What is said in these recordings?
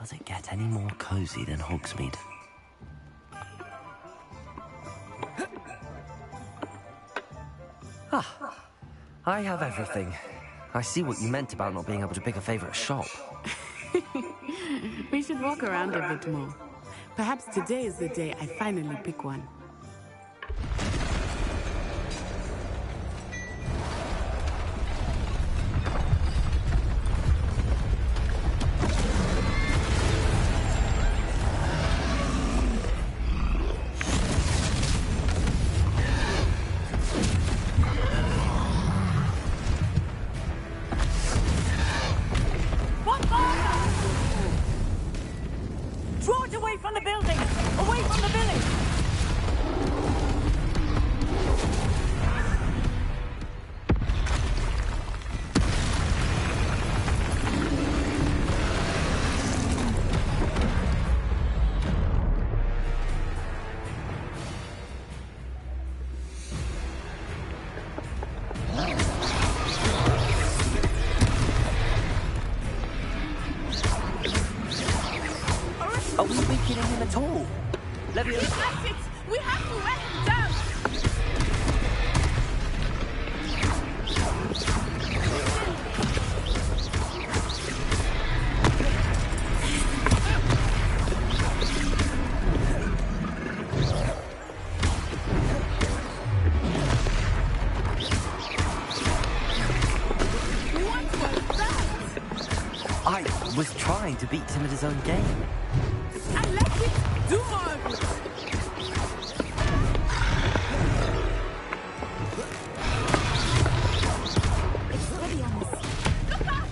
Does it get any more cozy than Hogsmeade? Ah, I have everything. I see what you meant about not being able to pick a favorite shop. We should walk around a bit more. Perhaps today is the day I finally pick one. Are we weakening him at all? Let me... We have to wear him down! I was trying to beat him at his own game. I like it! Do more of it! It's ready on this. Look out!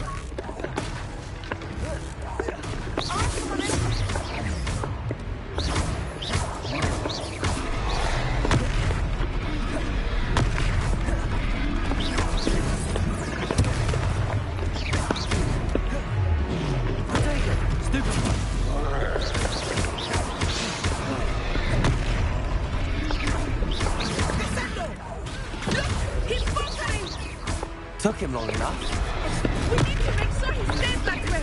Took him long enough. We need to make sure he stays that way.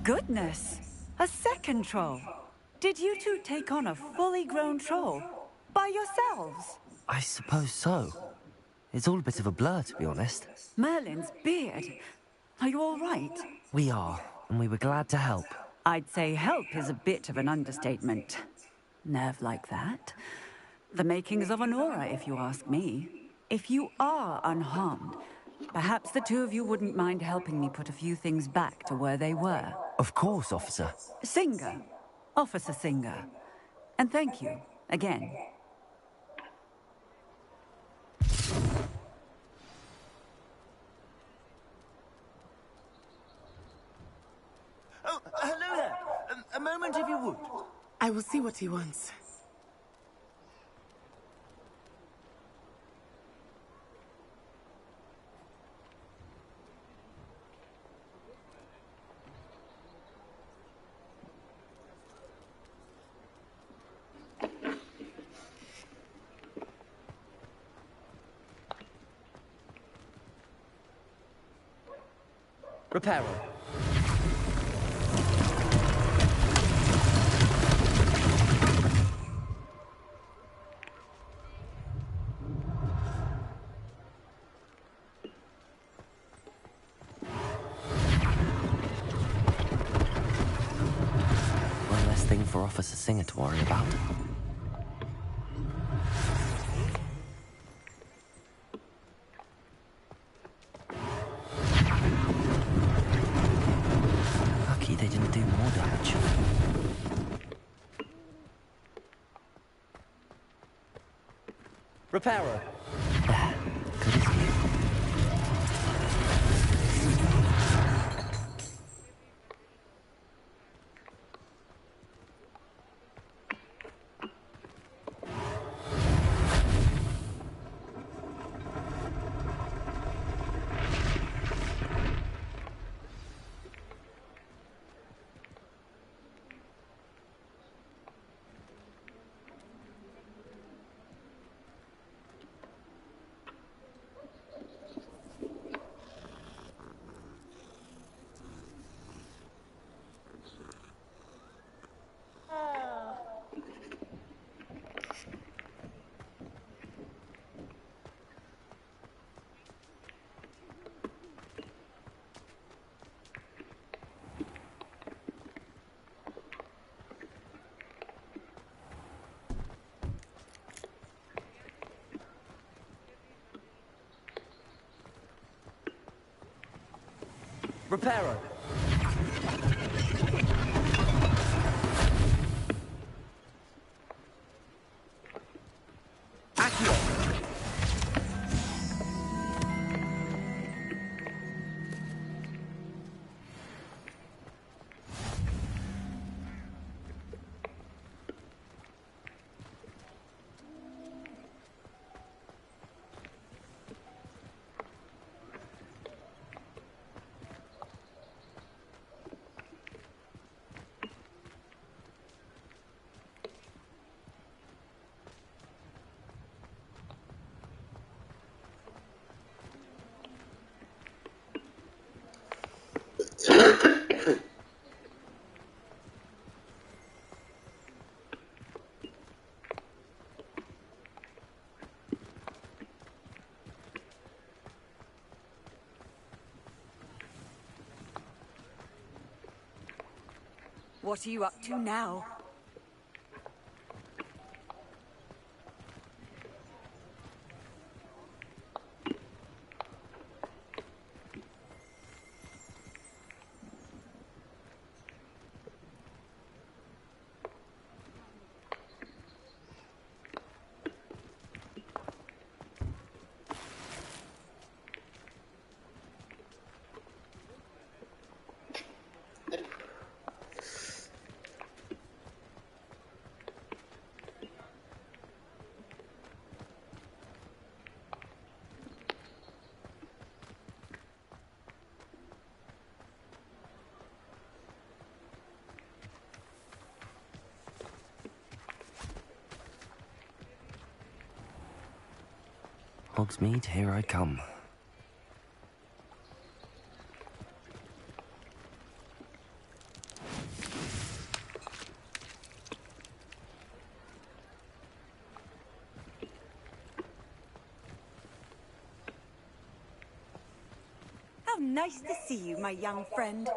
Goodness! A second troll! Did you two take on a fully grown troll? By yourselves? I suppose so. It's all a bit of a blur, to be honest. Merlin's beard. Are you all right? We are, and we were glad to help. I'd say help is a bit of an understatement. Nerve like that. The makings of an aura, if you ask me. If you are unharmed, perhaps the two of you wouldn't mind helping me put a few things back to where they were. Of course, officer. Singer. Officer Singer. And thank you, again. Oh, hello there. A moment if you would. I will see what he wants. Reparo. One less thing for Officer Singer to worry about. They didn't do more damage. Reparo. There. Good as new. Reparo. Accio. What are you up to now? Hogsmeade, here I come. How nice to see you, my young friend.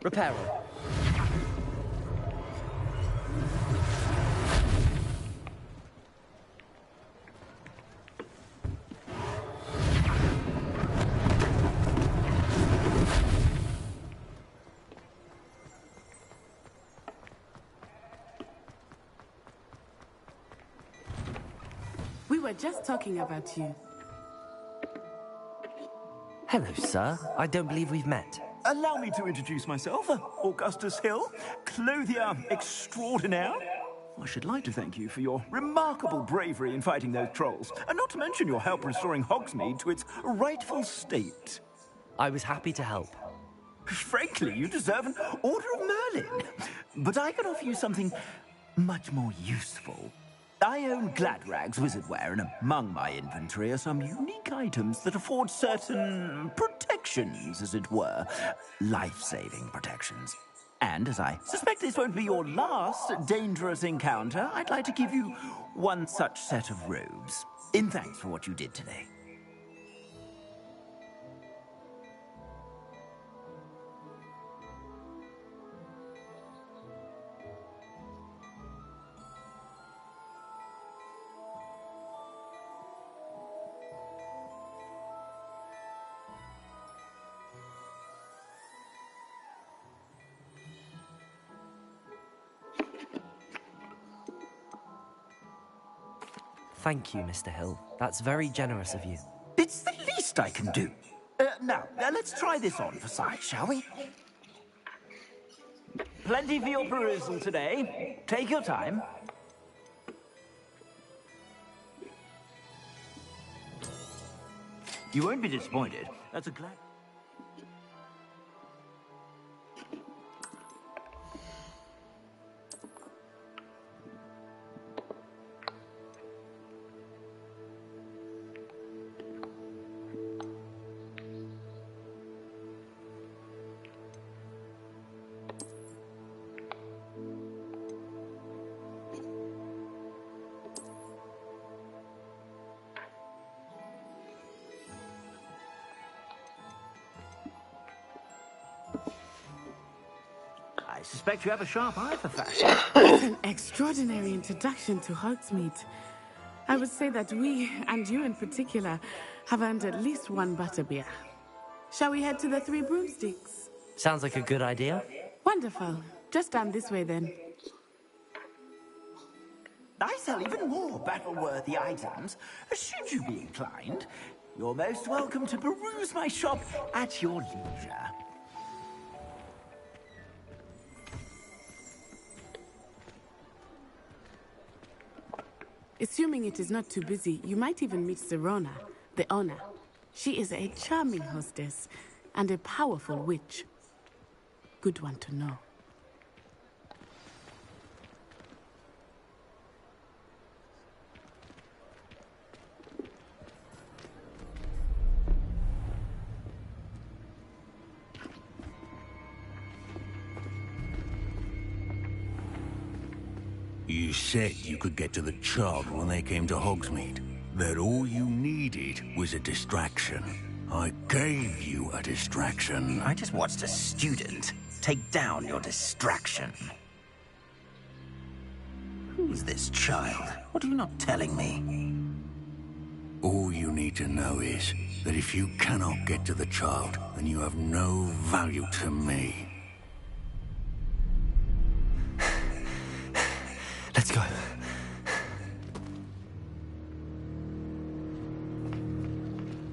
Reparo. We were just talking about you. Hello, sir. I don't believe we've met. Allow me to introduce myself, Augustus Hill, clothier extraordinaire. I should like to thank you for your remarkable bravery in fighting those trolls, and not to mention your help restoring Hogsmeade to its rightful state. I was happy to help. Frankly, you deserve an Order of Merlin. But I can offer you something much more useful. I own Gladrag's wizardware, and among my inventory are some unique items that afford certain protections, as it were. Life-saving protections. And as I suspect this won't be your last dangerous encounter, I'd like to give you one such set of robes, in thanks for what you did today. Thank you, Mr. Hill. That's very generous of you. It's the least I can do. Now, let's try this on for size, shall we? Plenty for your perusal today. Take your time. You won't be disappointed. That's a glad... I suspect you have a sharp eye for fashion. What an extraordinary introduction to Hogsmeade. I would say that we, and you in particular, have earned at least one butterbeer. Shall we head to the Three Broomsticks? Sounds like a good idea. Wonderful. Just down this way then. I sell even more battle-worthy items. Should you be inclined, you're most welcome to peruse my shop at your leisure. Assuming it is not too busy, you might even meet Sirona, the owner. She is a charming hostess and a powerful witch. Good one to know. You said you could get to the child when they came to Hogsmeade. That all you needed was a distraction. I gave you a distraction. I just watched a student take down your distraction. Who's this child? What are you not telling me? All you need to know is that if you cannot get to the child, then you have no value to me. Let's go.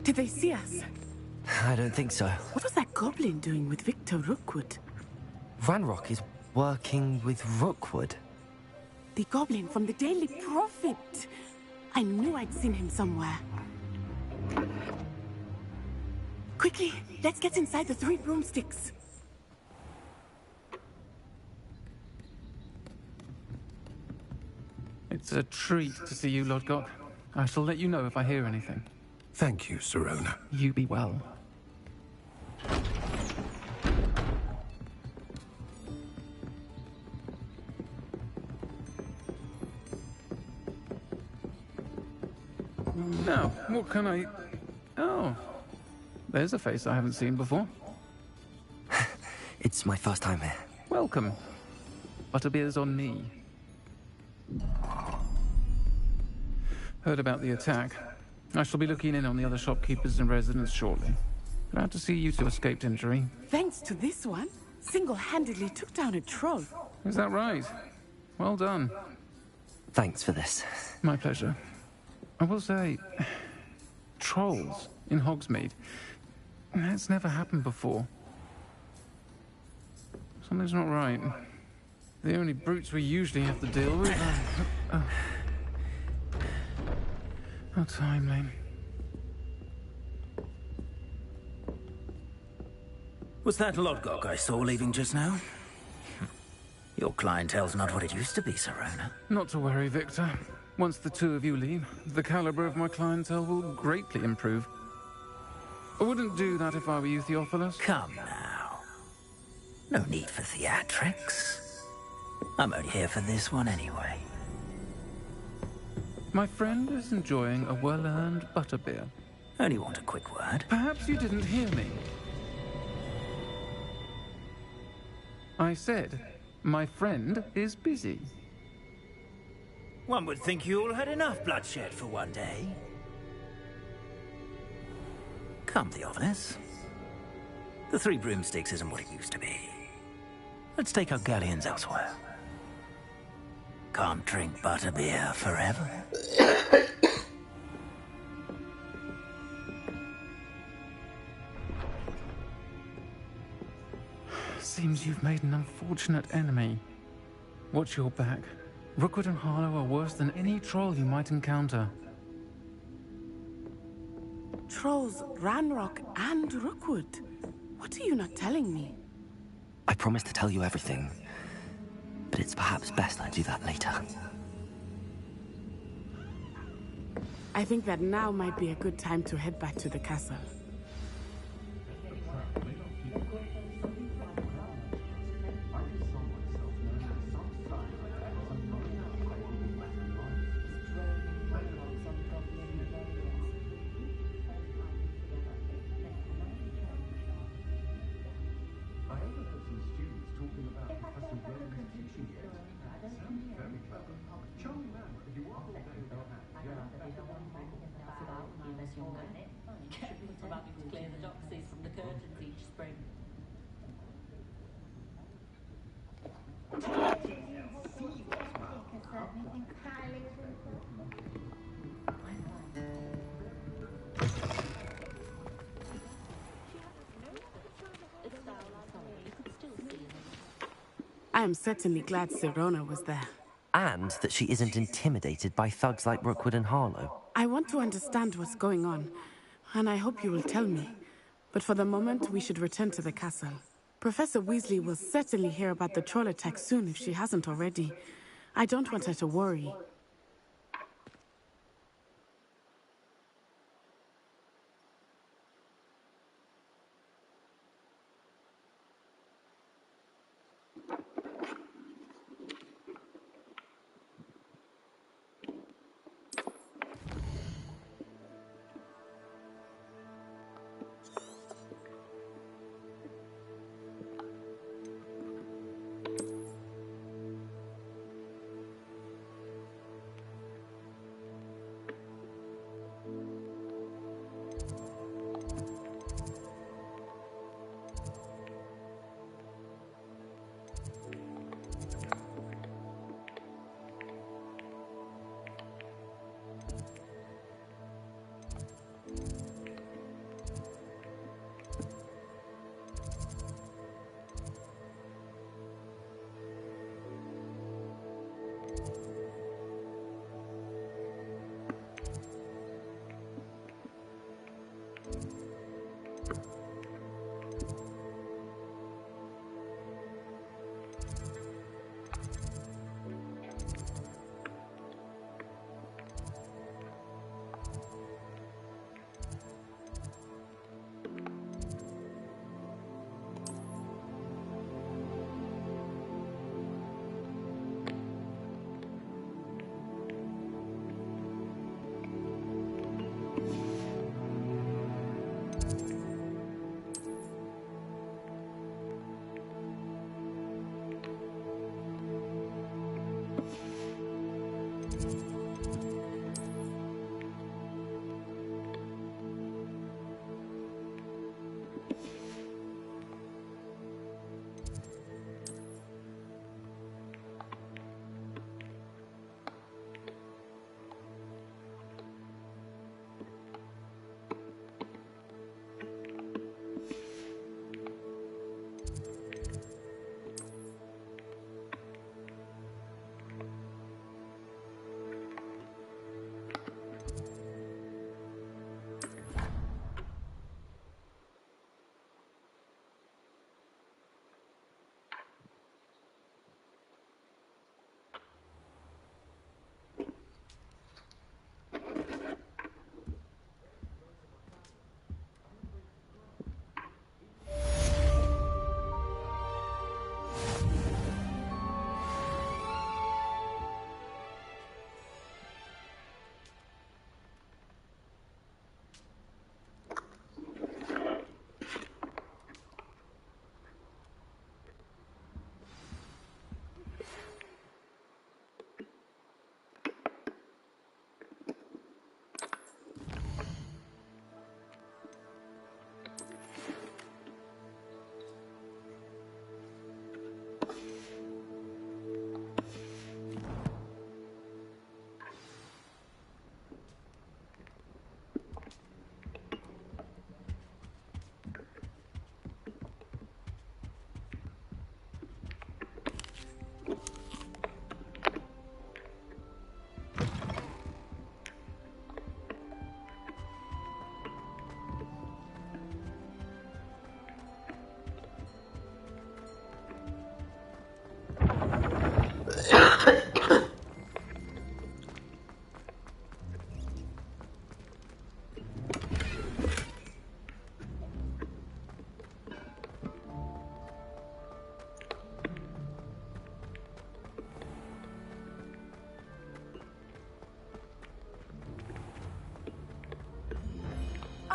Did they see us? I don't think so. What was that goblin doing with Victor Rookwood? Ranrock is working with Rookwood. The goblin from the Daily Prophet. I knew I'd seen him somewhere. Quickly, let's get inside the Three Broomsticks. It's a treat to see you, Lodgok. I shall let you know if I hear anything. Thank you, Sirona. You be well. Now, what can I... Oh, there's a face I haven't seen before. It's my first time here. Welcome. Butterbeer's on me. Heard about the attack. I shall be looking in on the other shopkeepers and residents shortly. Glad to see you two escaped injury. Thanks to this one, single-handedly took down a troll. Is that right? Well done. Thanks for this. My pleasure. I will say, trolls in Hogsmeade. That's never happened before. Something's not right. The only brutes we usually have to deal with. How timely. Was that Lodgok I saw leaving just now? Your clientele's not what it used to be, Sirona. Not to worry, Victor. Once the two of you leave, the caliber of my clientele will greatly improve. I wouldn't do that if I were you, Theophilus. Come now. No need for theatrics. I'm only here for this one anyway. My friend is enjoying a well-earned butterbeer. Only want a quick word. Perhaps you didn't hear me. I said, my friend is busy. One would think you all had enough bloodshed for one day. Come, Theophilus. The Three Broomsticks isn't what it used to be. Let's take our galleons elsewhere. can't drink butterbeer forever. Seems you've made an unfortunate enemy. Watch your back. Rookwood and Harlow are worse than any troll you might encounter. Trolls, Ranrock, and Rookwood. What are you not telling me? I promise to tell you everything, but it's perhaps best I do that later. I think that now might be a good time to head back to the castle. I am certainly glad Sirona was there. And that she isn't intimidated by thugs like Rookwood and Harlow. I want to understand what's going on, and I hope you will tell me. But for the moment, we should return to the castle. Professor Weasley will certainly hear about the troll attack soon if she hasn't already. I don't want her to worry.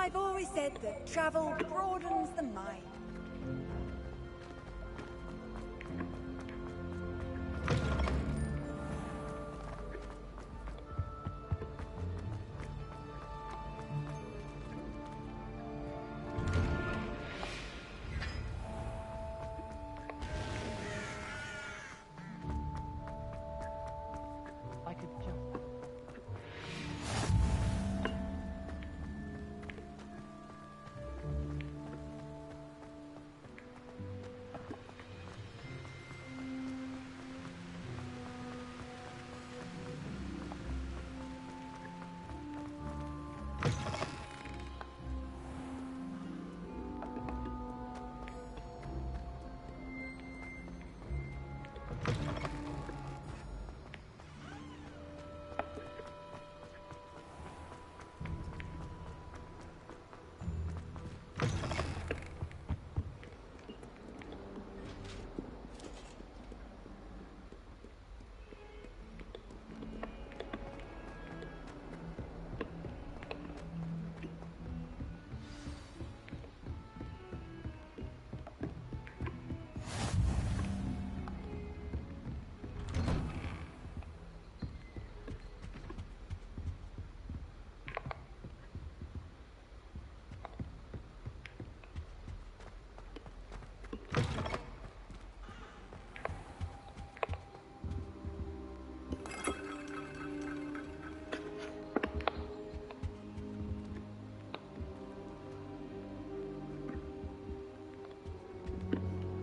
I've always said that travel broadens the mind.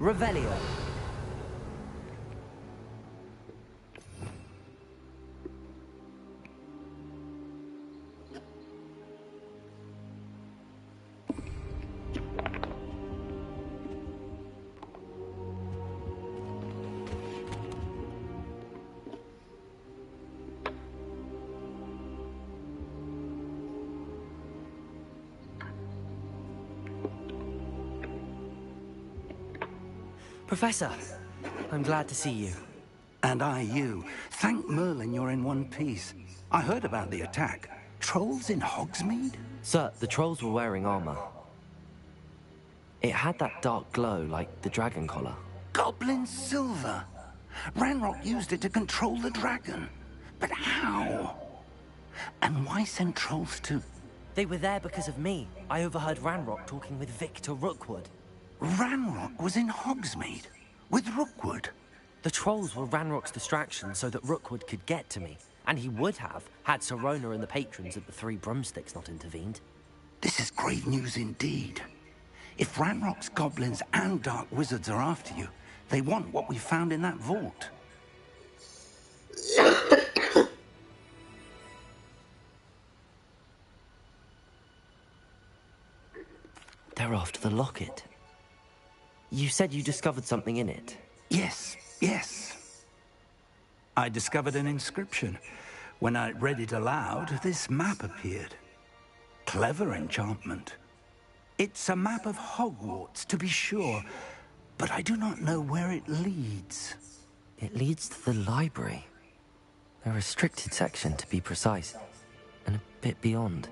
Revelio. Professor, I'm glad to see you. And I you. Thank Merlin you're in one piece. I heard about the attack. Trolls in Hogsmeade? Sir, the trolls were wearing armor. It had that dark glow like the dragon collar. Goblin silver! Ranrock used it to control the dragon. But how? And why send trolls to... They were there because of me. I overheard Ranrock talking with Victor Rookwood. Ranrock was in Hogsmeade? With Rookwood? The trolls were Ranrock's distraction so that Rookwood could get to me. And he would have, had Sirona and the patrons at the Three Broomsticks not intervened. This is great news indeed. If Ranrock's goblins and dark wizards are after you, they want what we found in that vault. They're after the locket. You said you discovered something in it. Yes. I discovered an inscription. When I read it aloud, this map appeared. Clever enchantment. It's a map of Hogwarts, to be sure, but I do not know where it leads. It leads to the library. A restricted section, to be precise, and a bit beyond.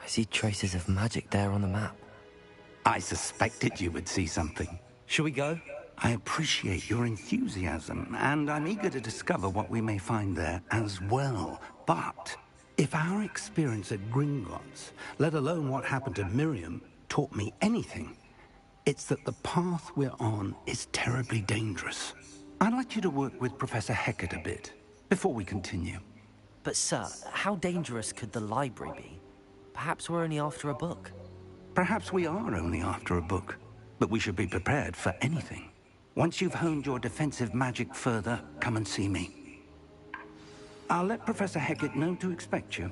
I see traces of magic there on the map. I suspected you would see something. Shall we go? I appreciate your enthusiasm, and I'm eager to discover what we may find there as well. But if our experience at Gringotts, let alone what happened to Miriam, taught me anything, it's that the path we're on is terribly dangerous. I'd like you to work with Professor Hecat a bit, before we continue. But sir, how dangerous could the library be? Perhaps we're only after a book. Perhaps we are only after a book, but we should be prepared for anything. Once you've honed your defensive magic further, come and see me. I'll let Professor Hecat know to expect you.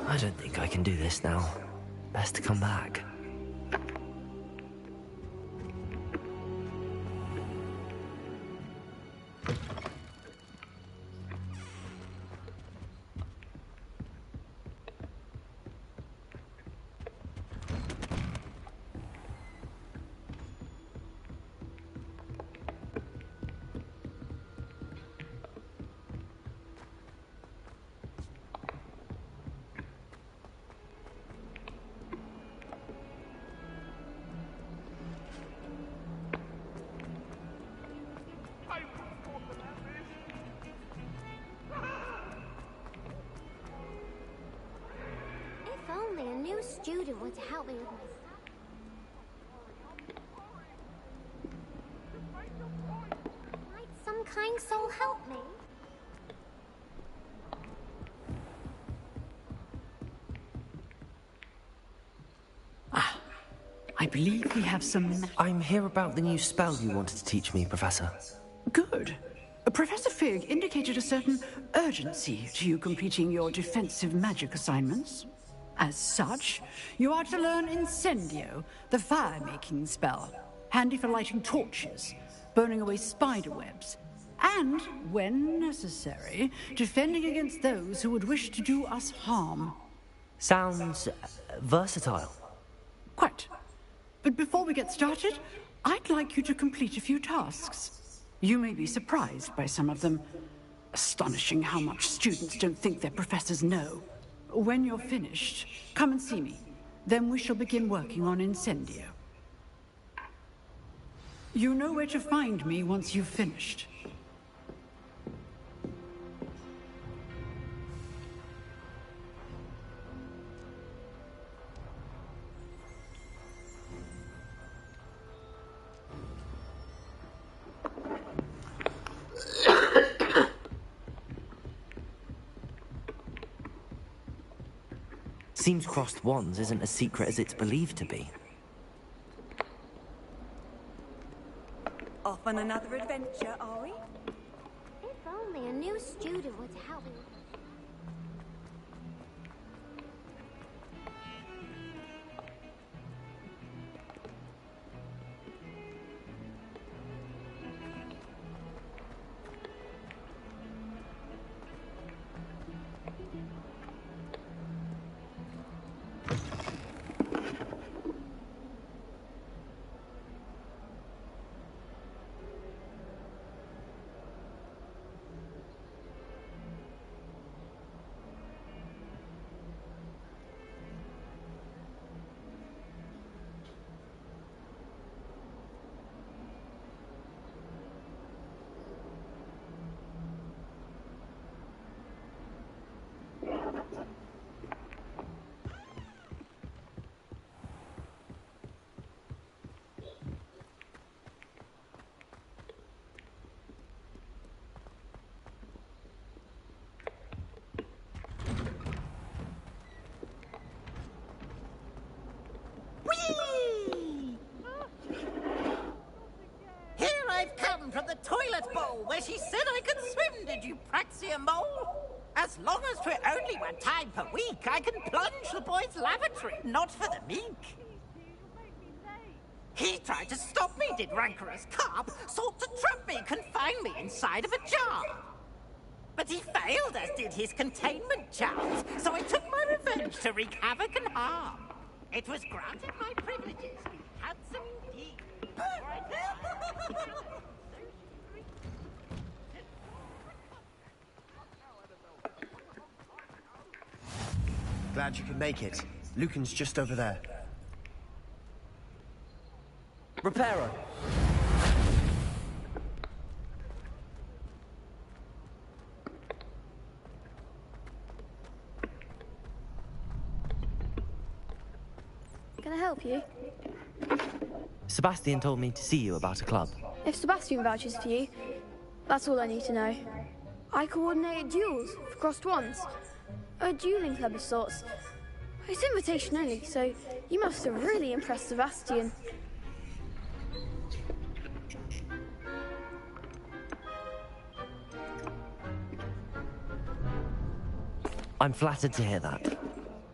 I don't think I can do this now. Best to come back. new student want to help me with my... Might some kind soul help me? I believe we have some... I'm here about the new spell you wanted to teach me, Professor. Good. Professor Fig indicated a certain urgency to you completing your defensive magic assignments. As such, you are to learn Incendio, the fire-making spell, handy for lighting torches, burning away spider webs, and, when necessary, defending against those who would wish to do us harm. Sounds versatile. Quite. But before we get started, I'd like you to complete a few tasks. You may be surprised by some of them. Astonishing how much students don't think their professors know. When you're finished, come and see me. Then we shall begin working on Incendio. You know where to find me once you've finished. Seems crossed wands isn't as secret as it's believed to be. Off on another adventure, are we? If only a new student would help me. From the toilet bowl where she said I could swim, did you praxia mole? As long as 'twere only one time per week, I can plunge the boy's lavatory, not for the meek. He tried to stop me, did rancorous carp, sought to trap me, confine me inside of a jar. But he failed, as did his containment charms, so I took my revenge to wreak havoc and harm. It was granted my privileges, be handsome indeed. Glad you could make it. Lucan's just over there. Reparo! Can I help you? Sebastian told me to see you about a club. If Sebastian vouches for you, that's all I need to know. I coordinate duels for crossed wands. A dueling club of sorts. It's invitation only, so you must have really impressed Sebastian. I'm flattered to hear that.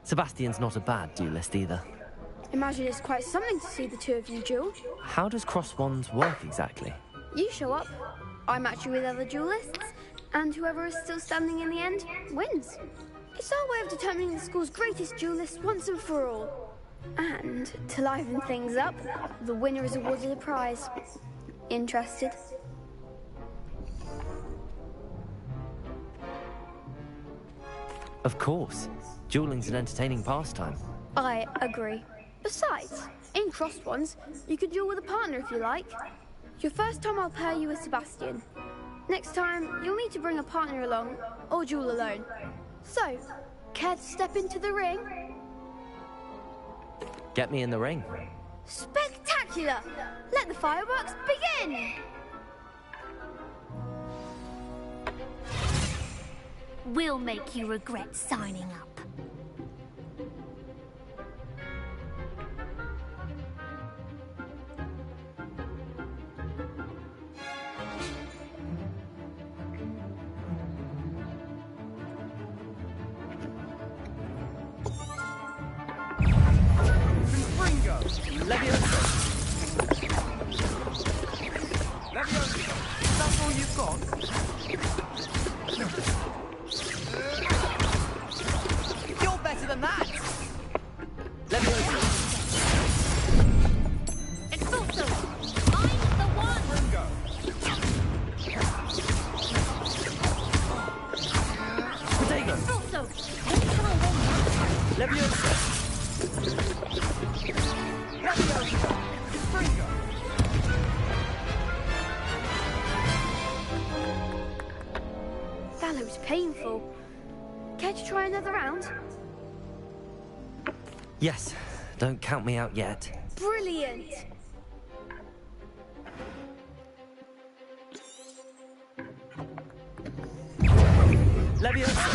Sebastian's not a bad duelist either. Imagine it's quite something to see the two of you duel. How does cross wands work exactly? You show up, I match you with other duelists, and whoever is still standing in the end wins. It's our way of determining the school's greatest duelist once and for all. And to liven things up, the winner is awarded a prize. Interested? Of course. Dueling's an entertaining pastime. I agree. Besides, in crossed ones, you could duel with a partner if you like. Your first time I'll pair you with Sebastian. Next time, you'll need to bring a partner along, or duel alone. So, care to step into the ring? Get me in the ring. Spectacular! Let the fireworks begin! We'll make you regret signing up. Leviosa! Leviosa! Is that all you've got? You're better than that! Leviosa! Expulso! I'm the one! Ringo! Protego! Expulso! Don't try that. Leviosa! Leviosa! Ringo! That looks painful. Care to try another round? Yes, don't count me out yet. Brilliant! Leviosa!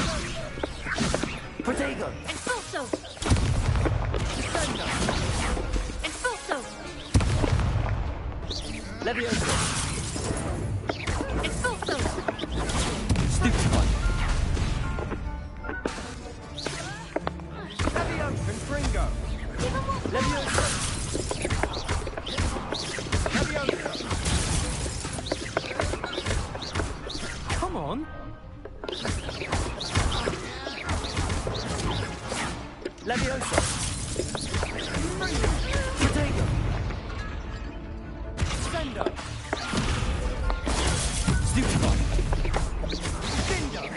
Protego! Expulso! Expulso! Leviosa! Expulso! Stupefy! Leviosa and Ringo! Leviosa! Leviosa! Come on! Leviosa! Protego! Sendo! Stupefy! Cinder!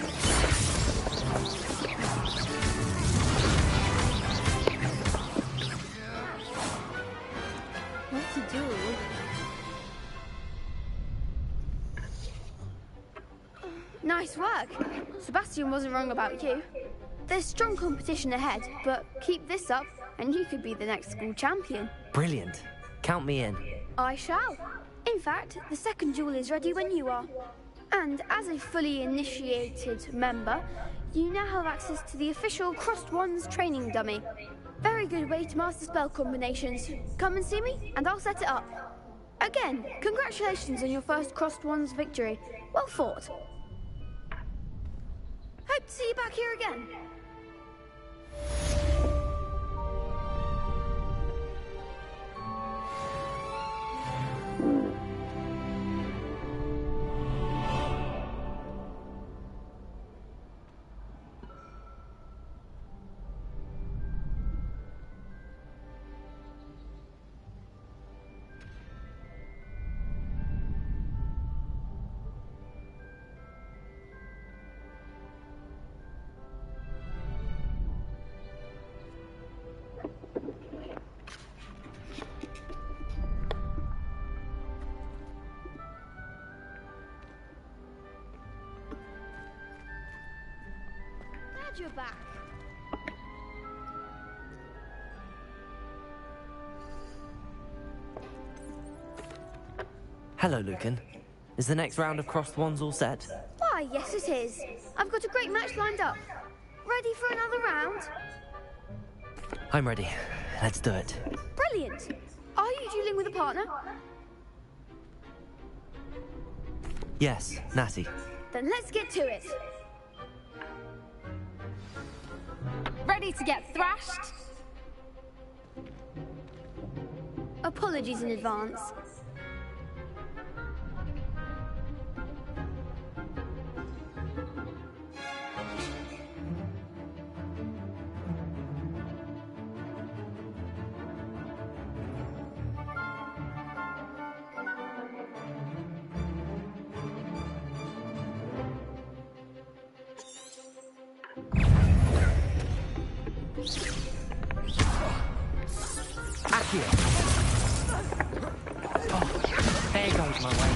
What to do? Nice work. Sebastian wasn't wrong about you. There's strong competition ahead, but keep this up and you could be the next school champion. Brilliant. Count me in. I shall. In fact, the second duel is ready when you are. And as a fully initiated member, you now have access to the official Crossed Wands training dummy. Very good way to master spell combinations. Come and see me, and I'll set it up. Again, congratulations on your first Crossed Wands victory. Well fought. Hope to see you back here again. Glad you're back. Hello, Lucan. Is the next round of Crossed Wands all set? Why, yes it is. I've got a great match lined up. Ready for another round? I'm ready. Let's do it. Brilliant. Are you dueling with a partner? Yes, Natty. Then let's get to it. Ready to get thrashed? Apologies in advance. Accio! Oh, there goes my way.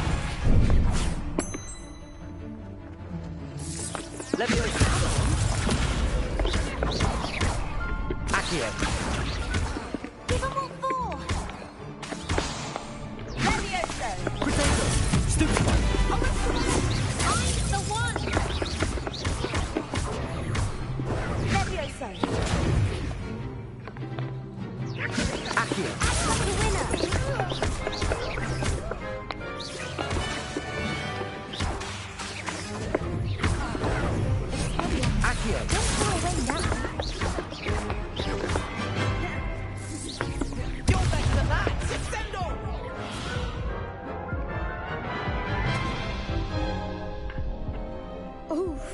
Leviosa! Accio! Give 'em Accio! Don't throw away now. You're better than that! Sendo! Oof.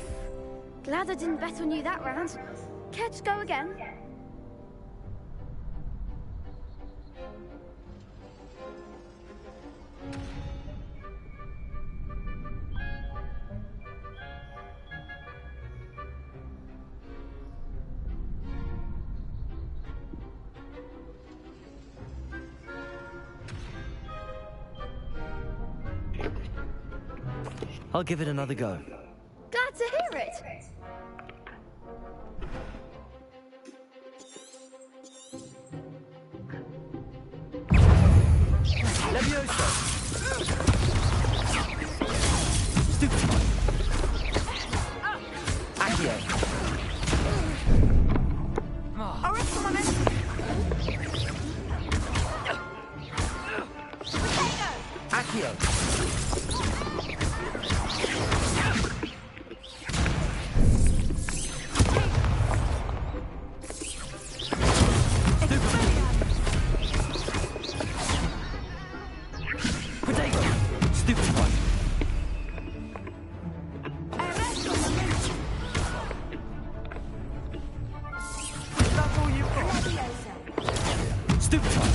Glad I didn't bet on you that round. Care to go again? I'll give it another go. Glad to hear it. Levioso! Stupefy! Accio! Accio! Potato! Stupefy! That's all you've got. Stupefy!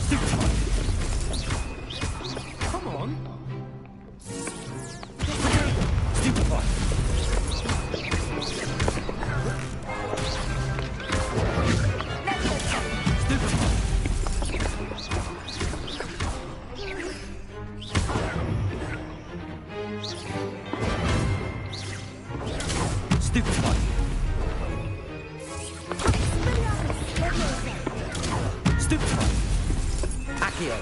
Stupefy! Come on. Stupefy! Stupefy! Stupefy! Accio!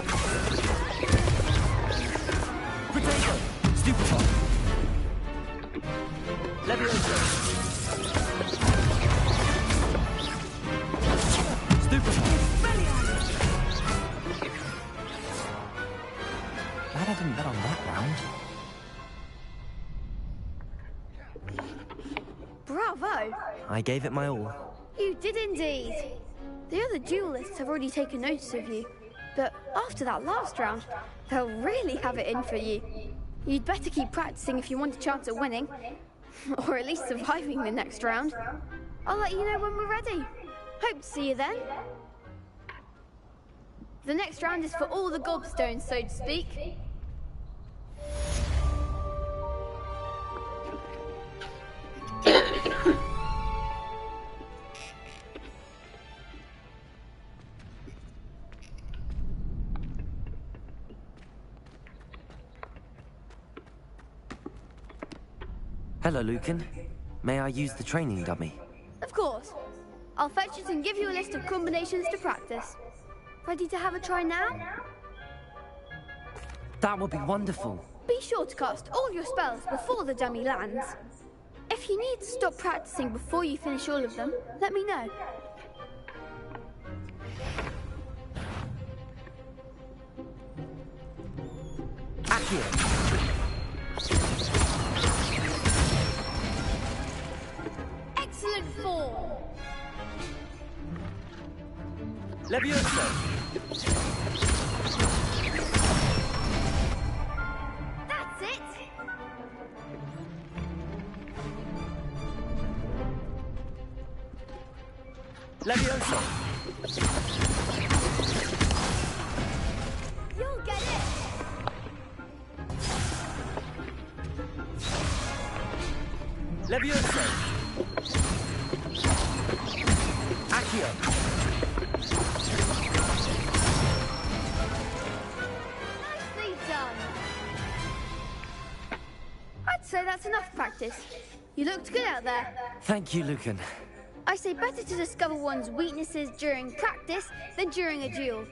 Potato! Stupefy! Levioso! Stupefy! Glad I didn't bet on that round. Bravo! I gave it my all. You did indeed. The other duelists have already taken notice of you, but after that last round, they'll really have it in for you. You'd better keep practicing if you want a chance at winning, or at least surviving the next round. I'll let you know when we're ready. Hope to see you then. The next round is for all the gobstones, so to speak. Hello, Lucan. May I use the training dummy? Of course. I'll fetch it and give you a list of combinations to practice. Ready to have a try now? That would be wonderful. Be sure to cast all your spells before the dummy lands. If you need to stop practicing before you finish all of them, let me know. Accio! Excellent form! Levioso! That's it! Levioso! You'll get it! Levioso! Accio! Nicely done! I'd say that's enough practice. You looked good out there. Thank you, Lucan. I say better to discover one's weaknesses during practice than during a duel.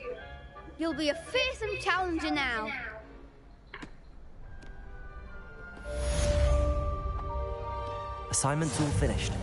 You'll be a fearsome challenger now. Assignment's all finished.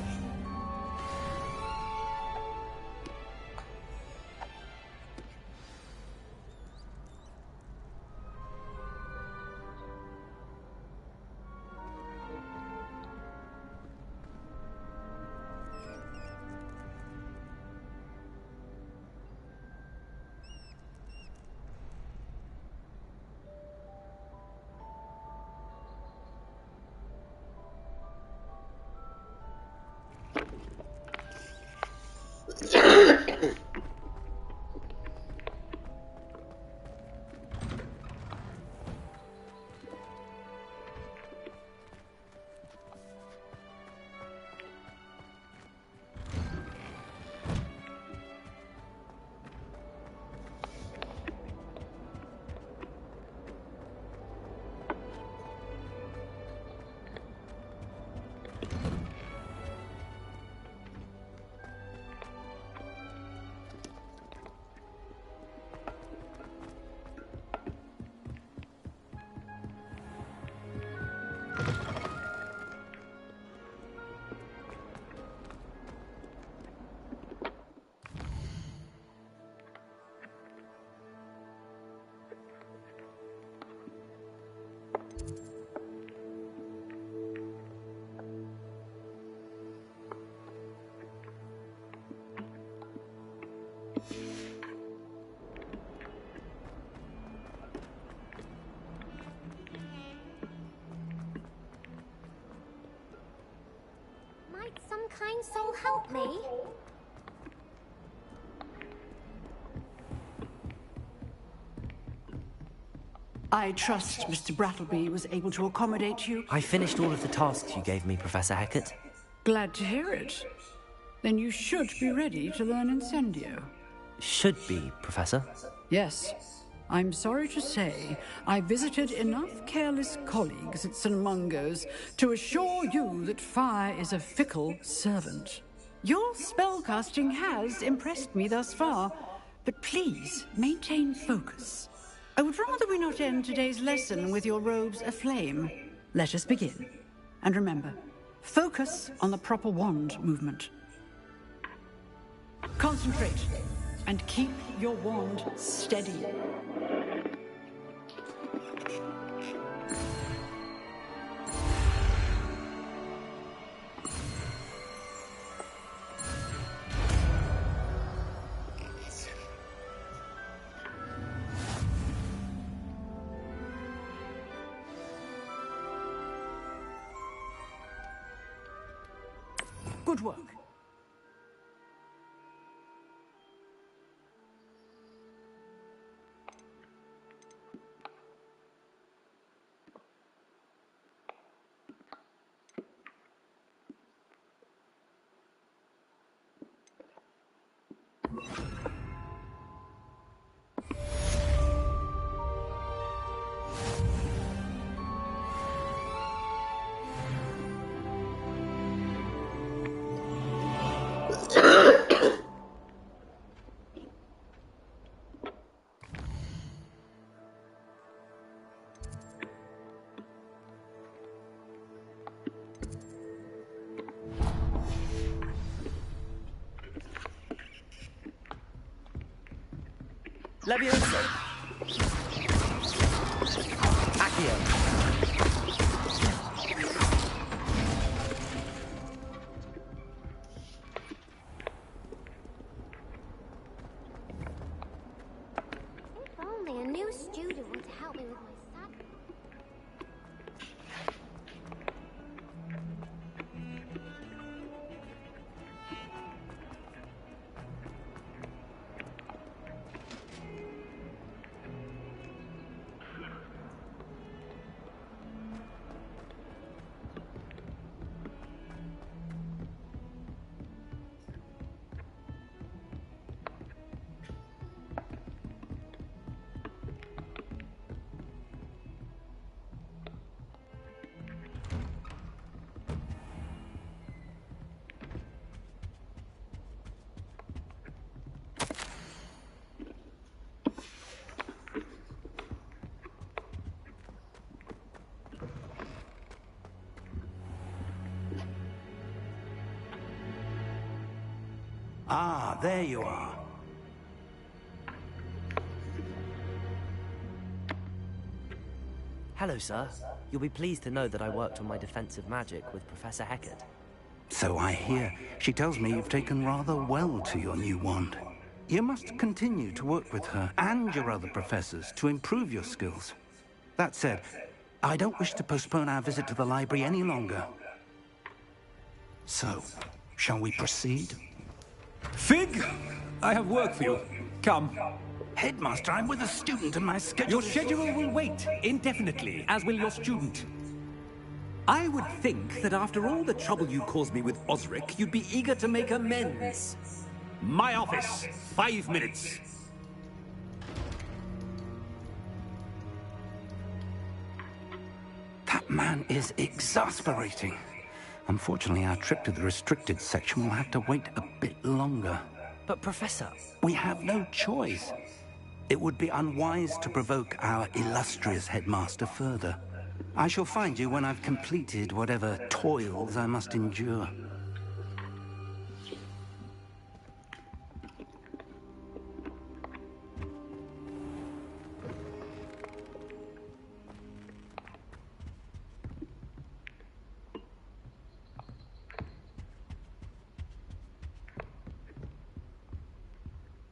so help me. I trust Mr. Brattleby was able to accommodate you. I finished all of the tasks you gave me, Professor Hecat. Glad to hear it. Then you should be ready to learn Incendio. Should be, Professor. Yes. I'm sorry to say, I visited enough careless colleagues at St. Mungo's to assure you that fire is a fickle servant. Your spellcasting has impressed me thus far, but please maintain focus. I would rather we not end today's lesson with your robes aflame. Let us begin. And remember, focus on the proper wand movement. Concentrate, and keep your wand steady. Good work. Levioso. Accio. If only a new student were to help me with my saddle. Ah, there you are. Hello, sir. You'll be pleased to know that I worked on my defensive magic with Professor Hecat. So I hear. She tells me you've taken rather well to your new wand. You must continue to work with her and your other professors to improve your skills. That said, I don't wish to postpone our visit to the library any longer. So, shall we proceed? Fig! I have work for you. Come. Headmaster, I'm with a student and my schedule... Your schedule will wait indefinitely, as will your student. I would think that after all the trouble you caused me with Osric, you'd be eager to make amends. My office. 5 minutes. That man is exasperating. Unfortunately, our trip to the restricted section will have to wait a bit longer. But, Professor... We have no choice. It would be unwise to provoke our illustrious headmaster further. I shall find you when I've completed whatever toils I must endure.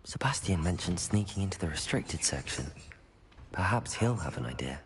Sebastian mentioned sneaking into the restricted section. Perhaps he'll have an idea.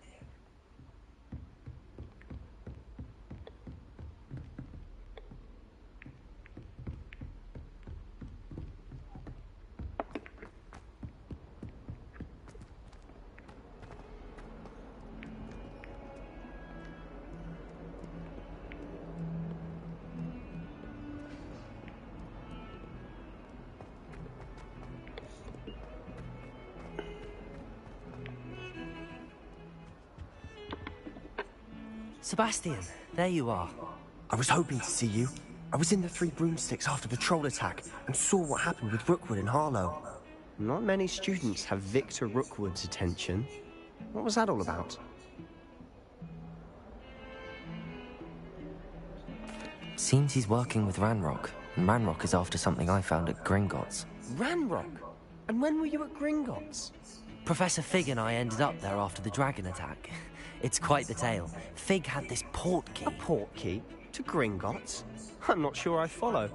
Sebastian, there you are. I was hoping to see you. I was in the Three Broomsticks after the troll attack and saw what happened with Rookwood and Harlow. Not many students have Victor Rookwood's attention. What was that all about? Seems he's working with Ranrock, and Ranrock is after something I found at Gringotts. Ranrock? And when were you at Gringotts? Professor Fig and I ended up there after the dragon attack. It's quite the tale. Fig had this port key. A port key? To Gringotts? I'm not sure I follow.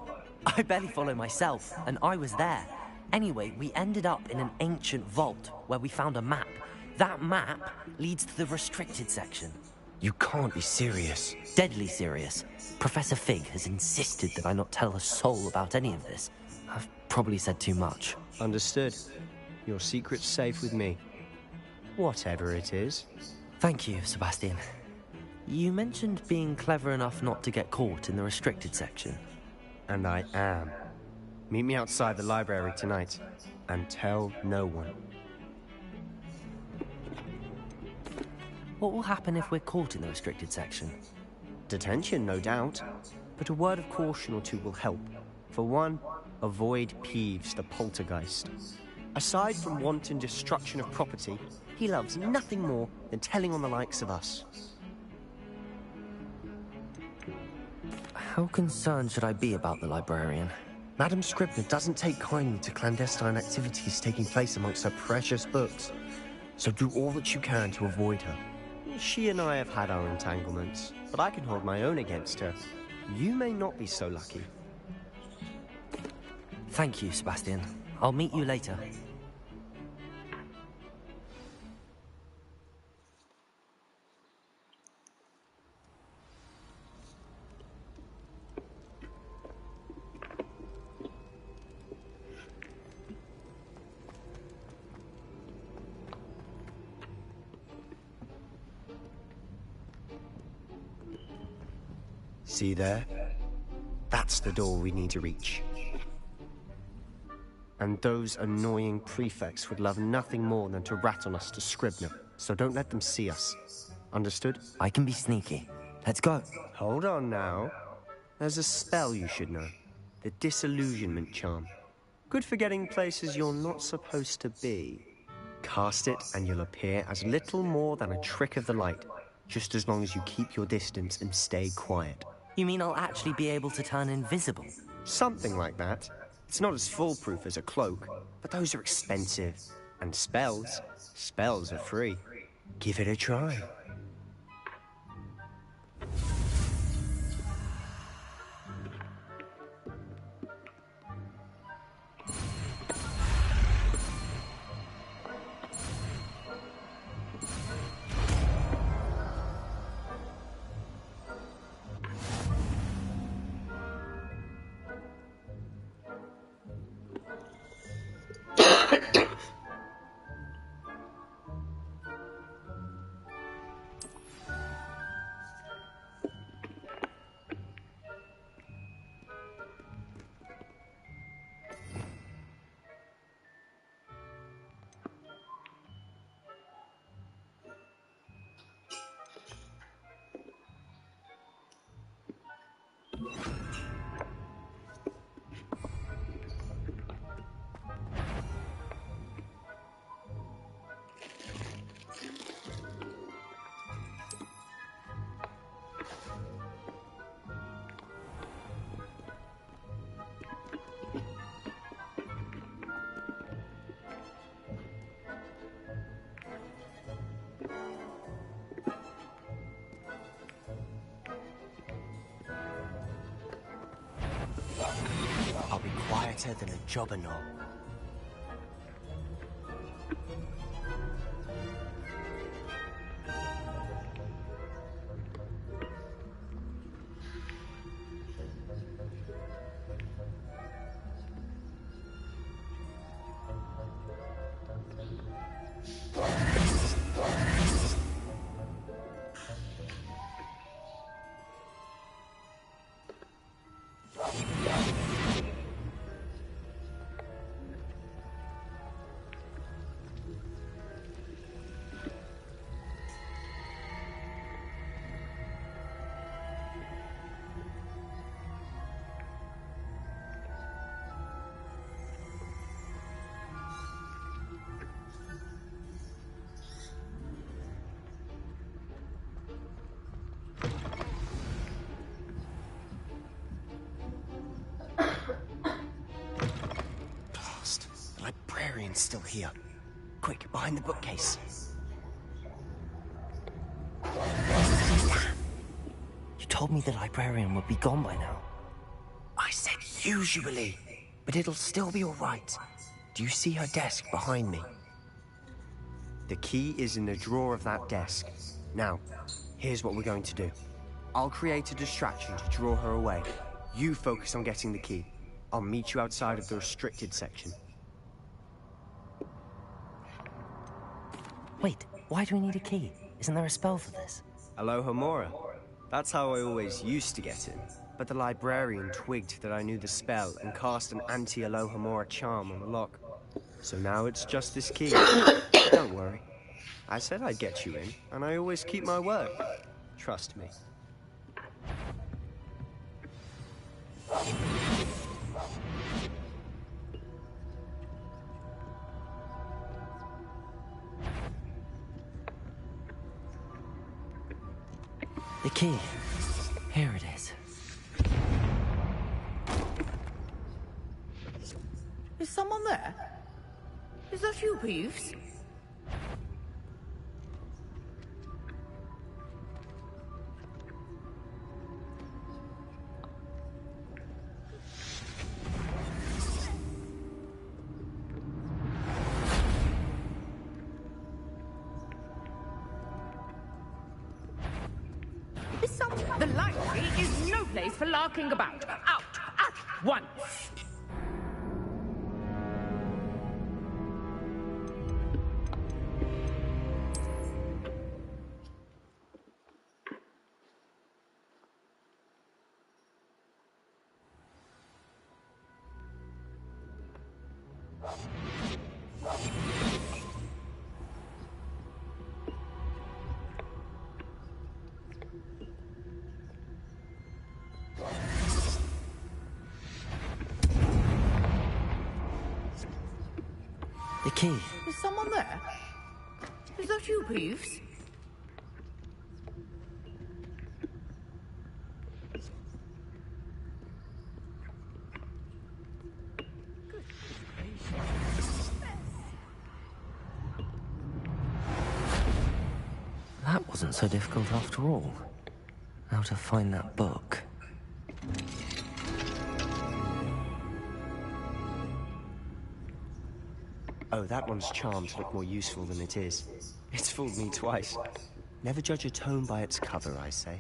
I barely follow myself, and I was there. Anyway, we ended up in an ancient vault where we found a map. That map leads to the restricted section. You can't be serious. Deadly serious. Professor Fig has insisted that I not tell a soul about any of this. I've probably said too much. Understood. Your secret's safe with me. Whatever it is. Thank you, Sebastian. You mentioned being clever enough not to get caught in the restricted section. And I am. Meet me outside the library tonight, and tell no one. What will happen if we're caught in the restricted section? Detention, no doubt. But a word of caution or two will help. For one, avoid Peeves, the poltergeist. Aside from wanton destruction of property, he loves nothing more than telling on the likes of us. How concerned should I be about the librarian? Madame Scribner doesn't take kindly to clandestine activities taking place amongst her precious books. So do all that you can to avoid her. She and I have had our entanglements, but I can hold my own against her. You may not be so lucky. Thank you, Sebastian. I'll meet you later. See there? That's the door we need to reach. And those annoying prefects would love nothing more than to rat on us to Scribner, so don't let them see us. Understood? I can be sneaky. Let's go. Hold on now. There's a spell you should know. The Disillusionment Charm. Good for getting places you're not supposed to be. Cast it and you'll appear as little more than a trick of the light, just as long as you keep your distance and stay quiet. You mean I'll actually be able to turn invisible? Something like that. It's not as foolproof as a cloak, but those are expensive. And spells are free. Give it a try. I'll be quieter than a jobberknoll. librarian's still here. Quick, behind the bookcase. You told me the librarian would be gone by now. I said usually, but it'll still be all right. Do you see her desk behind me? The key is in the drawer of that desk. Now, here's what we're going to do. I'll create a distraction to draw her away. You focus on getting the key. I'll meet you outside of the restricted section. Wait, why do we need a key? Isn't there a spell for this? Alohomora. That's how I always used to get in. But the librarian twigged that I knew the spell and cast an anti-Alohomora charm on the lock. So now it's just this key. Don't worry. I said I'd get you in, and I always keep my word. Trust me. The key. Here it is. Is someone there? Is that you, Peeves? The library is no place for larking about. Out at once! The key. Is someone there? Is that you, Peeves? That wasn't so difficult after all. Now to find that book. Oh, that one's charmed to look more useful than it is. It's fooled me twice. Never judge a tome by its cover, I say.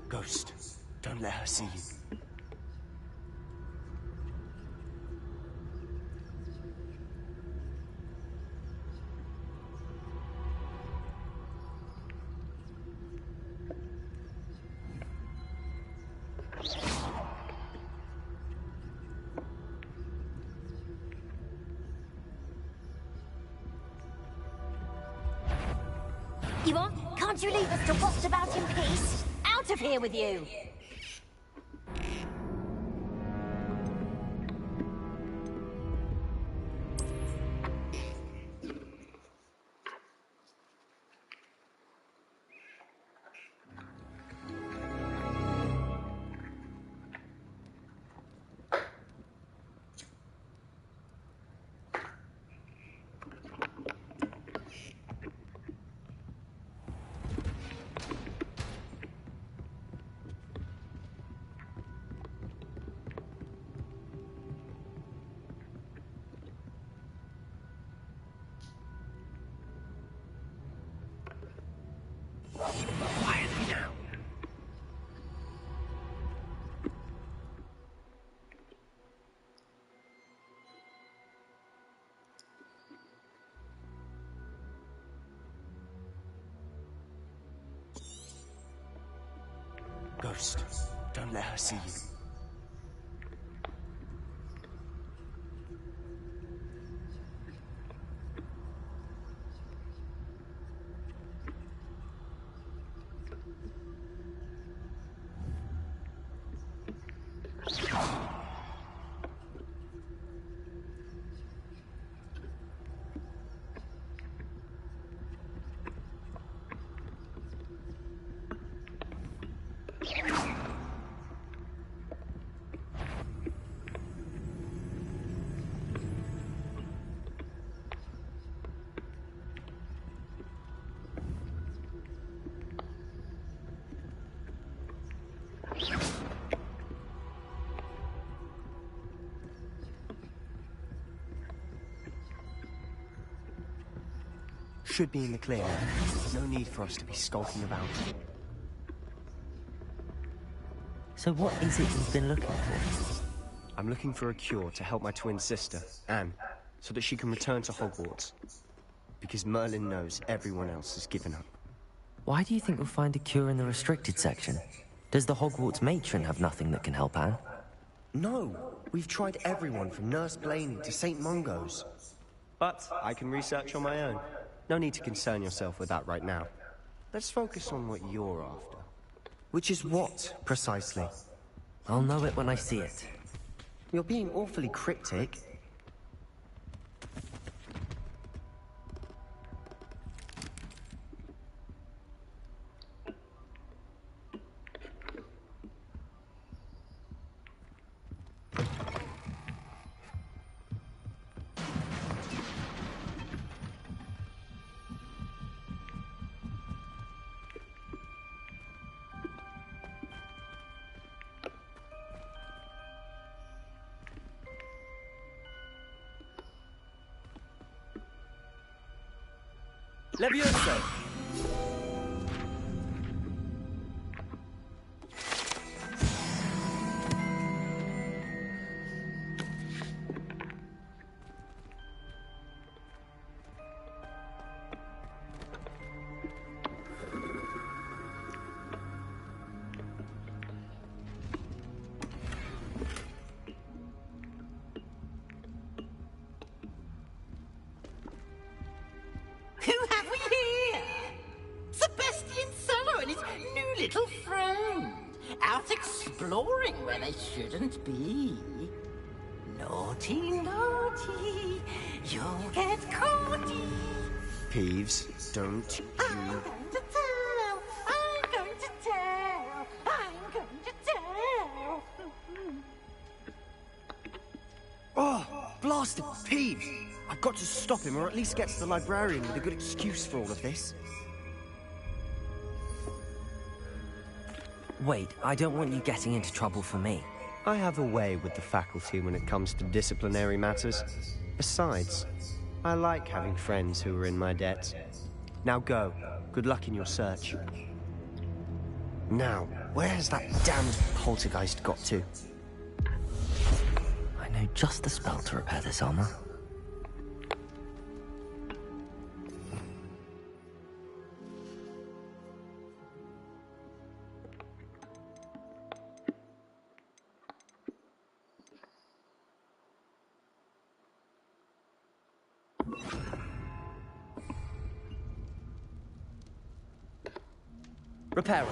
Ghost, don't let her see you. Yvonne, can't you leave us to watch about in peace? Out of here with you! Quietly now. Ghost, don't let her see you. should be in the clear now. No need for us to be skulking about. So what is it you've been looking for? I'm looking for a cure to help my twin sister, Anne, so that she can return to Hogwarts. Because Merlin knows everyone else has given up. Why do you think we'll find a cure in the restricted section? Does the Hogwarts matron have nothing that can help Anne? No, we've tried everyone from Nurse Blaney to St. Mungo's. But I can research on my own. No need to concern yourself with that right now. Let's focus on what you're after. Which is what, precisely? I'll know it when I see it. You're being awfully cryptic. Levioso! Who have we here? Sebastian Solo and his new little friend. Out exploring where they shouldn't be. Naughty, naughty, you'll get caughty. Peeves, don't you... I'm going to tell, I'm going to tell, I'm going to tell. Oh, blasted Peeves! I've got to stop him, or at least get to the librarian with a good excuse for all of this. Wait, I don't want you getting into trouble for me. I have a way with the faculty when it comes to disciplinary matters. Besides, I like having friends who are in my debt. Now go. Good luck in your search. Now, where has that damned poltergeist got to? I know just the spell to repair this armor. Reparo.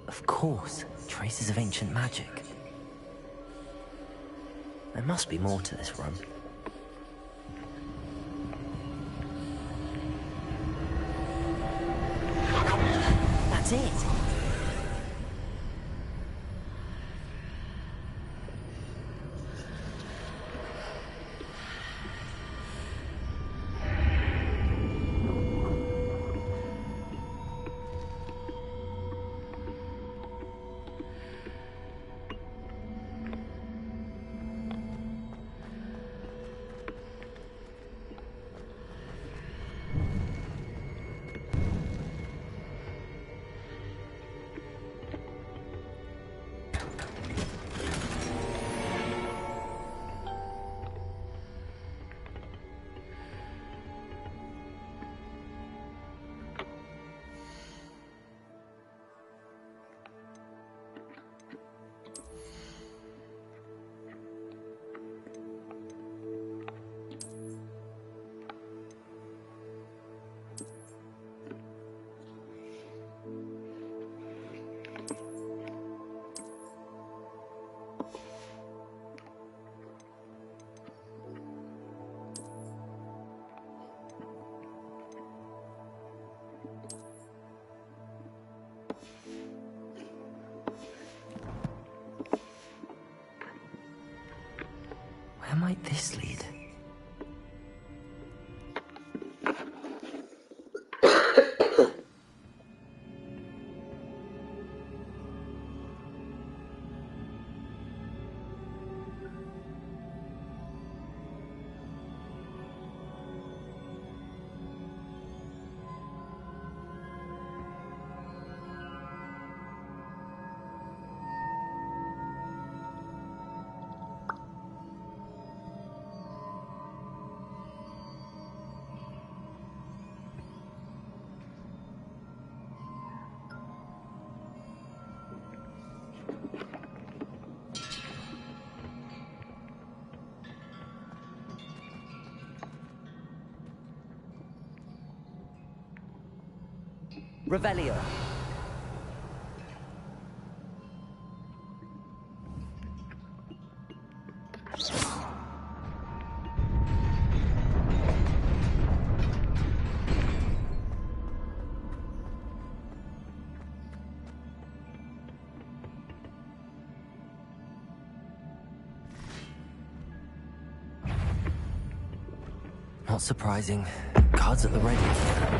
Of course, traces of ancient magic. There must be more to this room. That's it! might this lead? Revelio. Not surprising. Guards at the ready.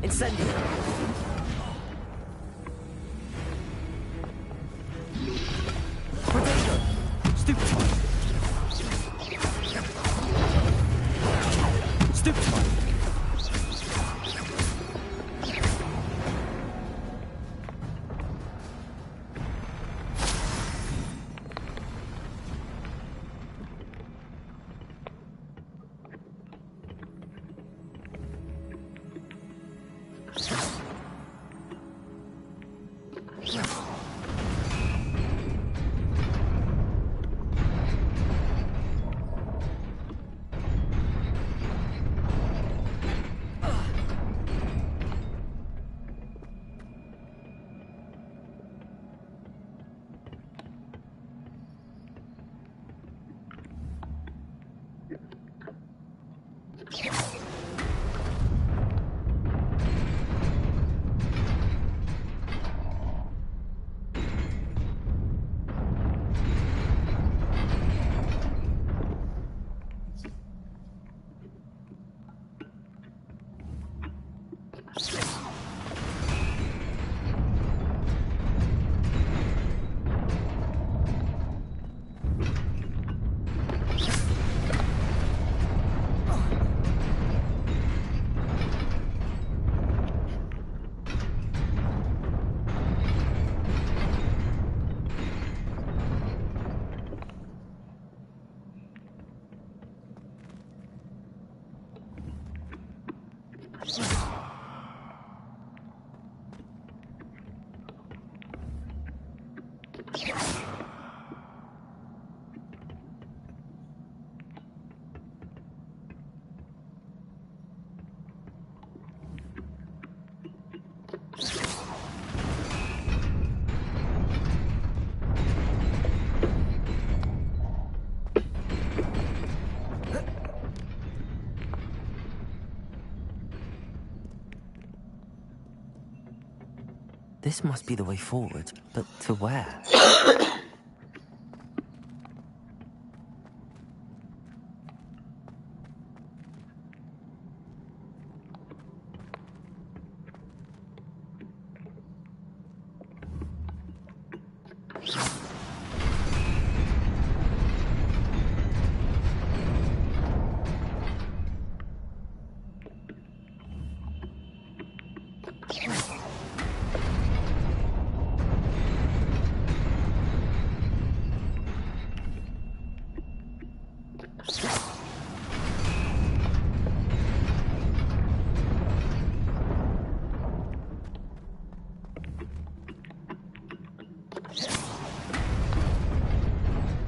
Incendio. Protego. Stupefy. Stupefy. This must be the way forward, but to where?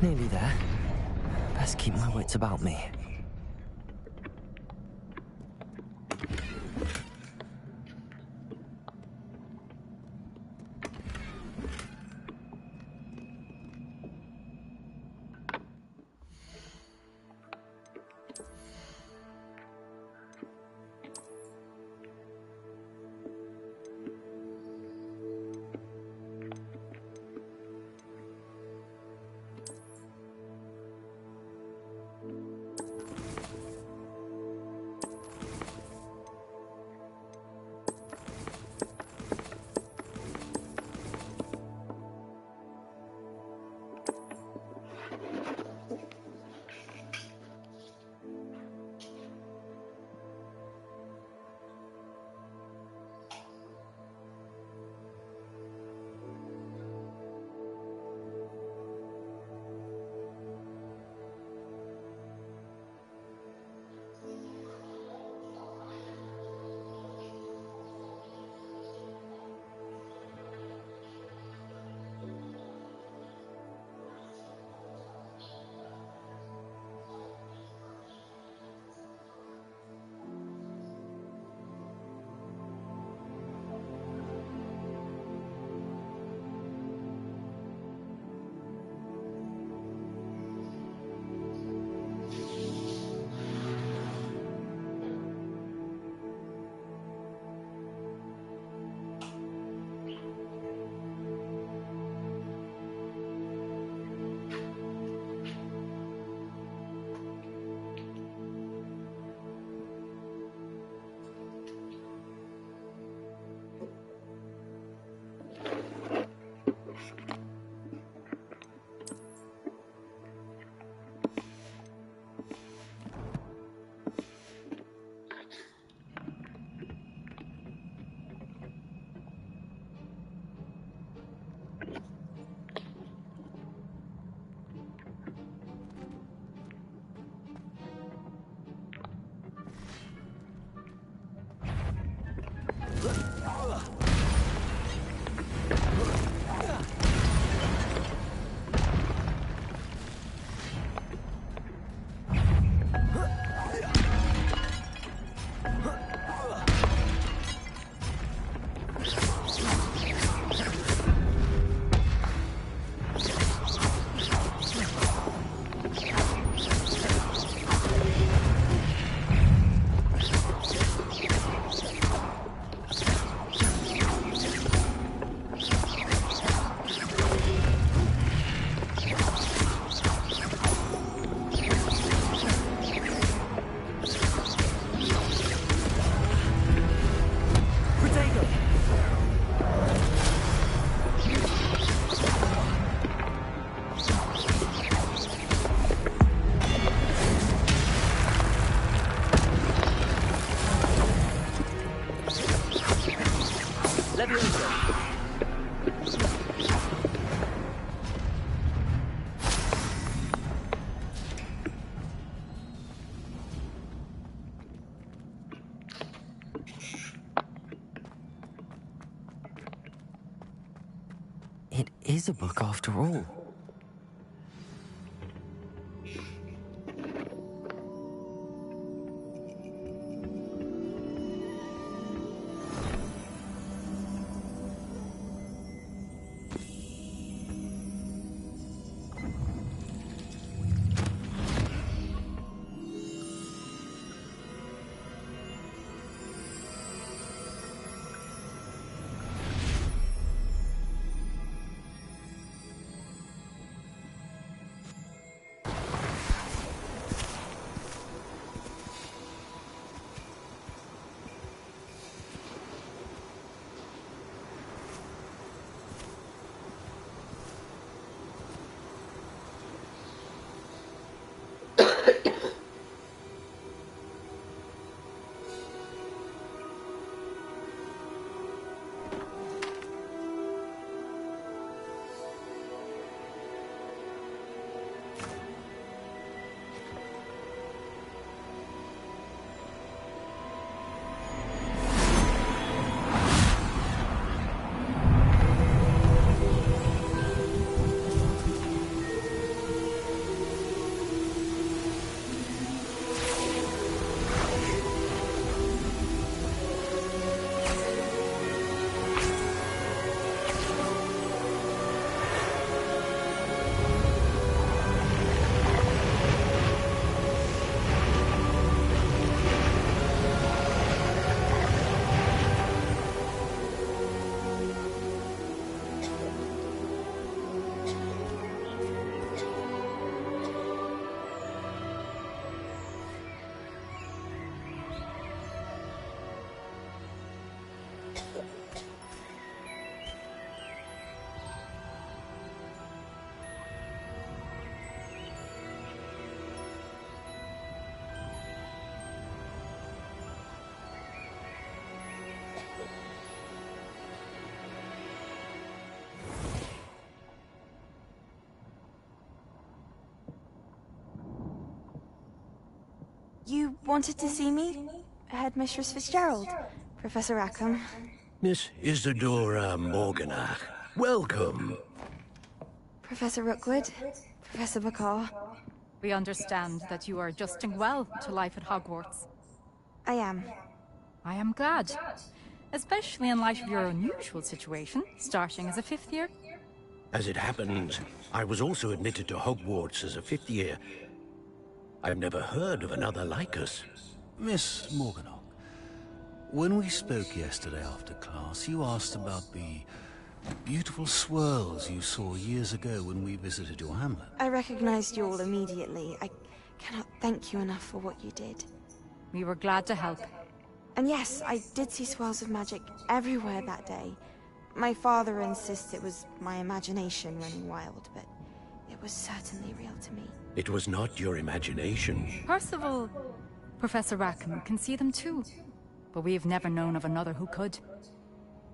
Nearly there. Best keep my wits about me. It is a book after all. You wanted to see me? Headmistress Fitzgerald? Professor Rackham? Miss Isadora Morganach, welcome. Professor Rookwood? Professor Bakar? We understand that you are adjusting well to life at Hogwarts. I am. I am glad. Especially in light of your unusual situation, starting as a 5th year. As it happens, I was also admitted to Hogwarts as a 5th year. I've never heard of another like us. Miss Morganach, when we spoke yesterday after class, you asked about the beautiful swirls you saw years ago when we visited your hamlet. I recognized you all immediately. I cannot thank you enough for what you did. We were glad to help. And yes, I did see swirls of magic everywhere that day. My father insists it was my imagination running wild, but it was certainly real to me. It was not your imagination. Percival, Professor Rackham can see them too. But we have never known of another who could.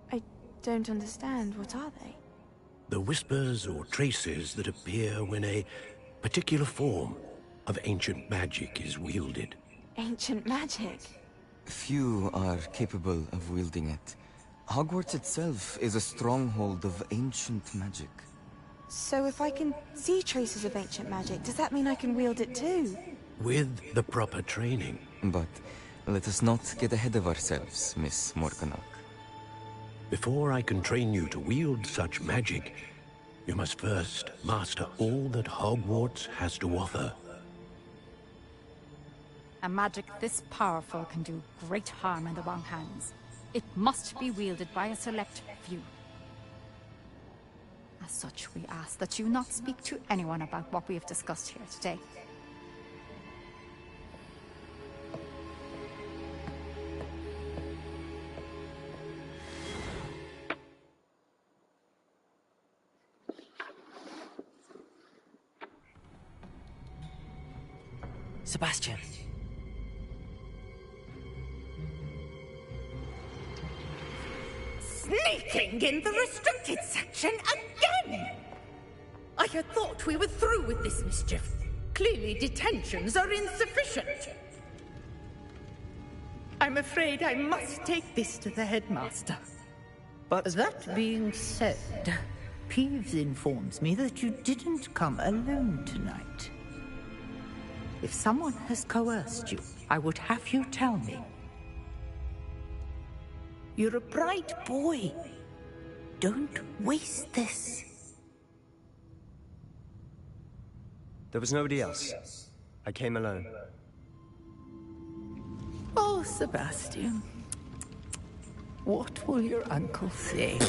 I don't understand. What are they? The whispers or traces that appear when a particular form of ancient magic is wielded. Ancient magic? Few are capable of wielding it. Hogwarts itself is a stronghold of ancient magic. So if I can see traces of ancient magic, does that mean I can wield it too? With the proper training. But let us not get ahead of ourselves, Miss Morganach. Before I can train you to wield such magic, you must first master all that Hogwarts has to offer. A magic this powerful can do great harm in the wrong hands. It must be wielded by a select few. As such, we ask that you not speak to anyone about what we have discussed here today. Sebastian. Sneaking in the restricted section again! I had thought we were through with this mischief. Clearly detentions are insufficient. I'm afraid I must take this to the headmaster. But that being said, Peeves informs me that you didn't come alone tonight. If someone has coerced you, I would have you tell me. You're a bright boy. Don't waste this. There was nobody else. I came alone. Oh, Sebastian. What will your uncle say?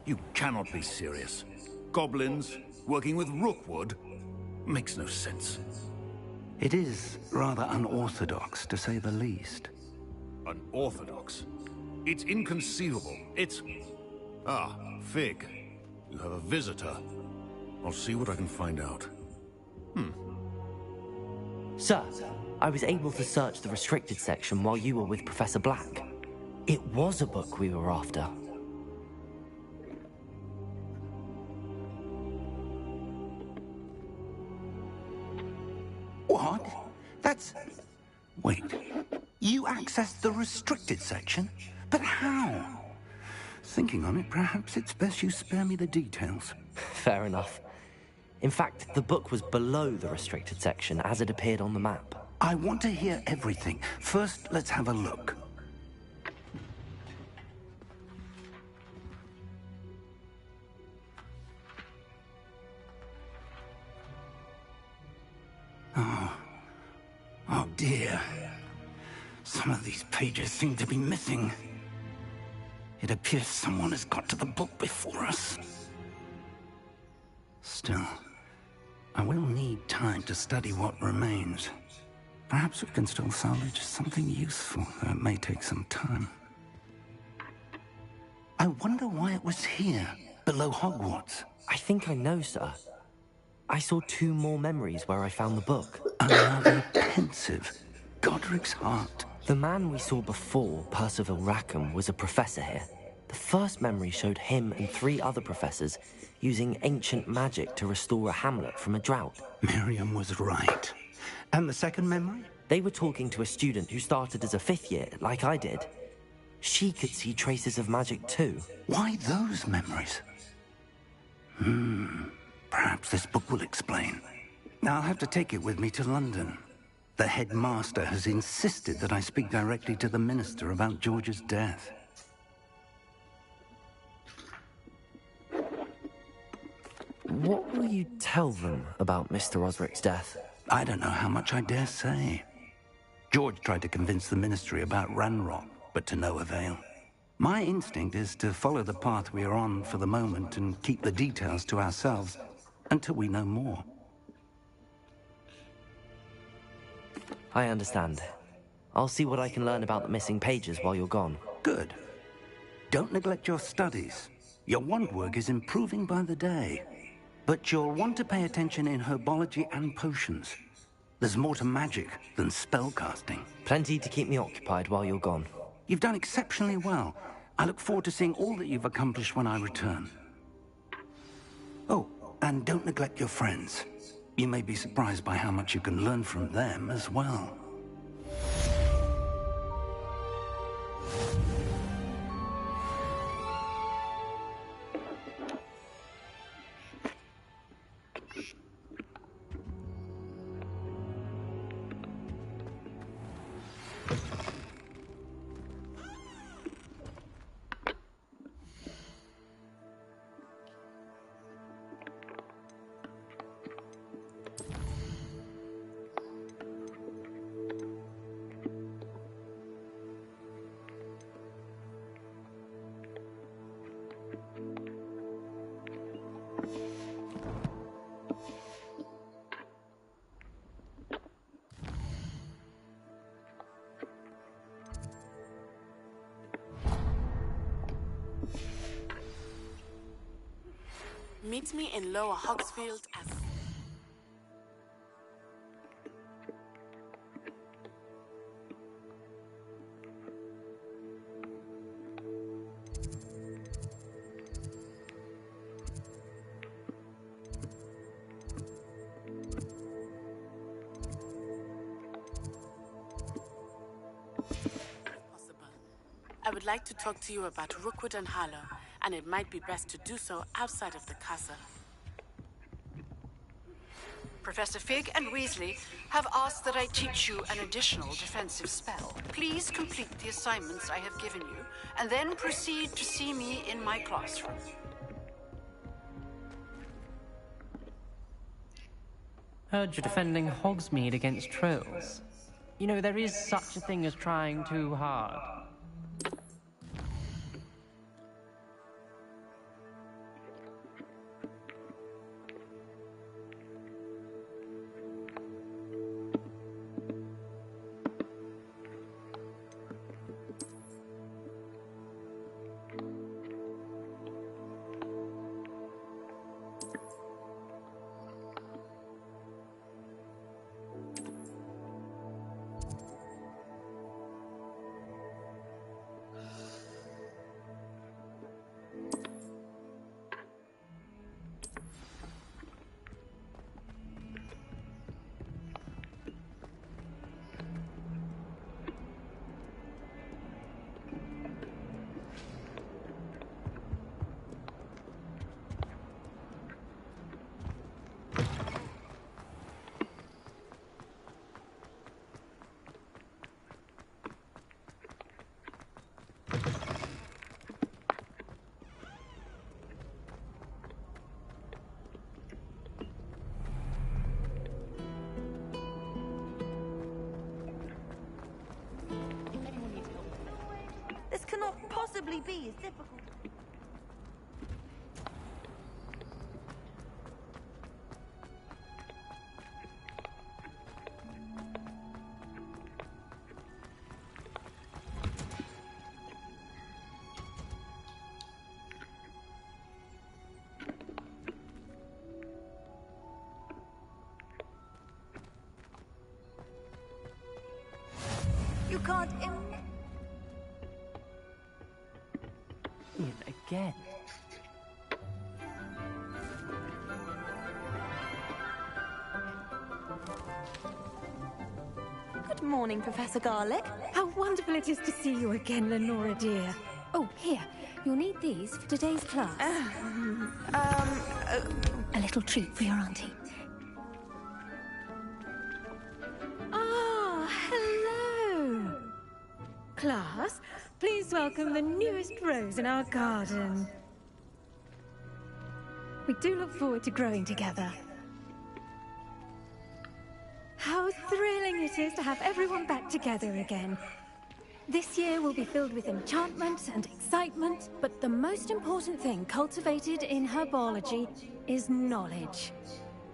You cannot be serious. Goblins working with Rookwood? Makes no sense. It is rather unorthodox, to say the least. Unorthodox? It's inconceivable. It's... Ah, Fig. You have a visitor. I'll see what I can find out. Sir, I was able to search the restricted section while you were with Professor Black. It was a book we were after. What? That's... Wait. You accessed the restricted section? But how? Thinking on it, perhaps it's best you spare me the details. Fair enough. In fact, the book was below the restricted section as it appeared on the map. I want to hear everything. First, let's have a look. Oh dear. Some of these pages seem to be missing. It appears someone has got to the book before us. Still, I will need time to study what remains. Perhaps we can still salvage something useful, though it may take some time. I wonder why it was here, below Hogwarts. I think I know, sir. I saw 2 more memories where I found the book. Another pensive. Godric's heart. The man we saw before, Percival Rackham, was a professor here. The first memory showed him and 3 other professors using ancient magic to restore a hamlet from a drought. Miriam was right. And the second memory? They were talking to a student who started as a 5th year, like I did. She could see traces of magic too. Why those memories? Perhaps this book will explain. Now I'll have to take it with me to London. The headmaster has insisted that I speak directly to the minister about George's death. What will you tell them about Mr. Osric's death? I don't know how much I dare say. George tried to convince the ministry about Ranrock, but to no avail. My instinct is to follow the path we are on for the moment and keep the details to ourselves until we know more. I understand. I'll see what I can learn about the missing pages while you're gone. Good. Don't neglect your studies. Your wand work is improving by the day. But you'll want to pay attention in herbology and potions. There's more to magic than spellcasting. Plenty to keep me occupied while you're gone. You've done exceptionally well. I look forward to seeing all that you've accomplished when I return. Oh, and don't neglect your friends. You may be surprised by how much you can learn from them as well. Meet me in Lower Hogsfield as... I would like to talk to you about Rookwood and Harlow, and it might be best to do so outside of the castle. Professor Fig and Weasley have asked that I teach you an additional defensive spell. Please complete the assignments I have given you, and then proceed to see me in my classroom. Heard you're defending Hogsmeade against trolls. You know, there is such a thing as trying too hard. possibly be as difficult? You can't It again. Good morning, Professor Garlic. How wonderful it is to see you again, Lenora dear. Oh, here. You'll need these for today's class. A little treat for your auntie. Ah, hello. Class, please welcome the newest rose in our garden. We do look forward to growing together. How thrilling it is to have everyone back together again. This year will be filled with enchantment and excitement, but the most important thing cultivated in herbology is knowledge.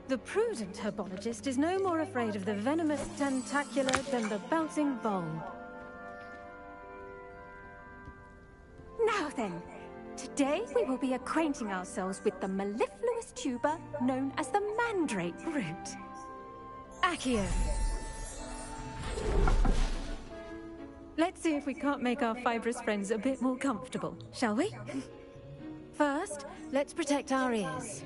The prudent herbologist is no more afraid of the venomous tentacula than the bouncing bulb. Now then, today we will be acquainting ourselves with the mellifluous tuber known as the mandrake root. Accio. Let's see if we can't make our fibrous friends a bit more comfortable, shall we? First, let's protect our ears.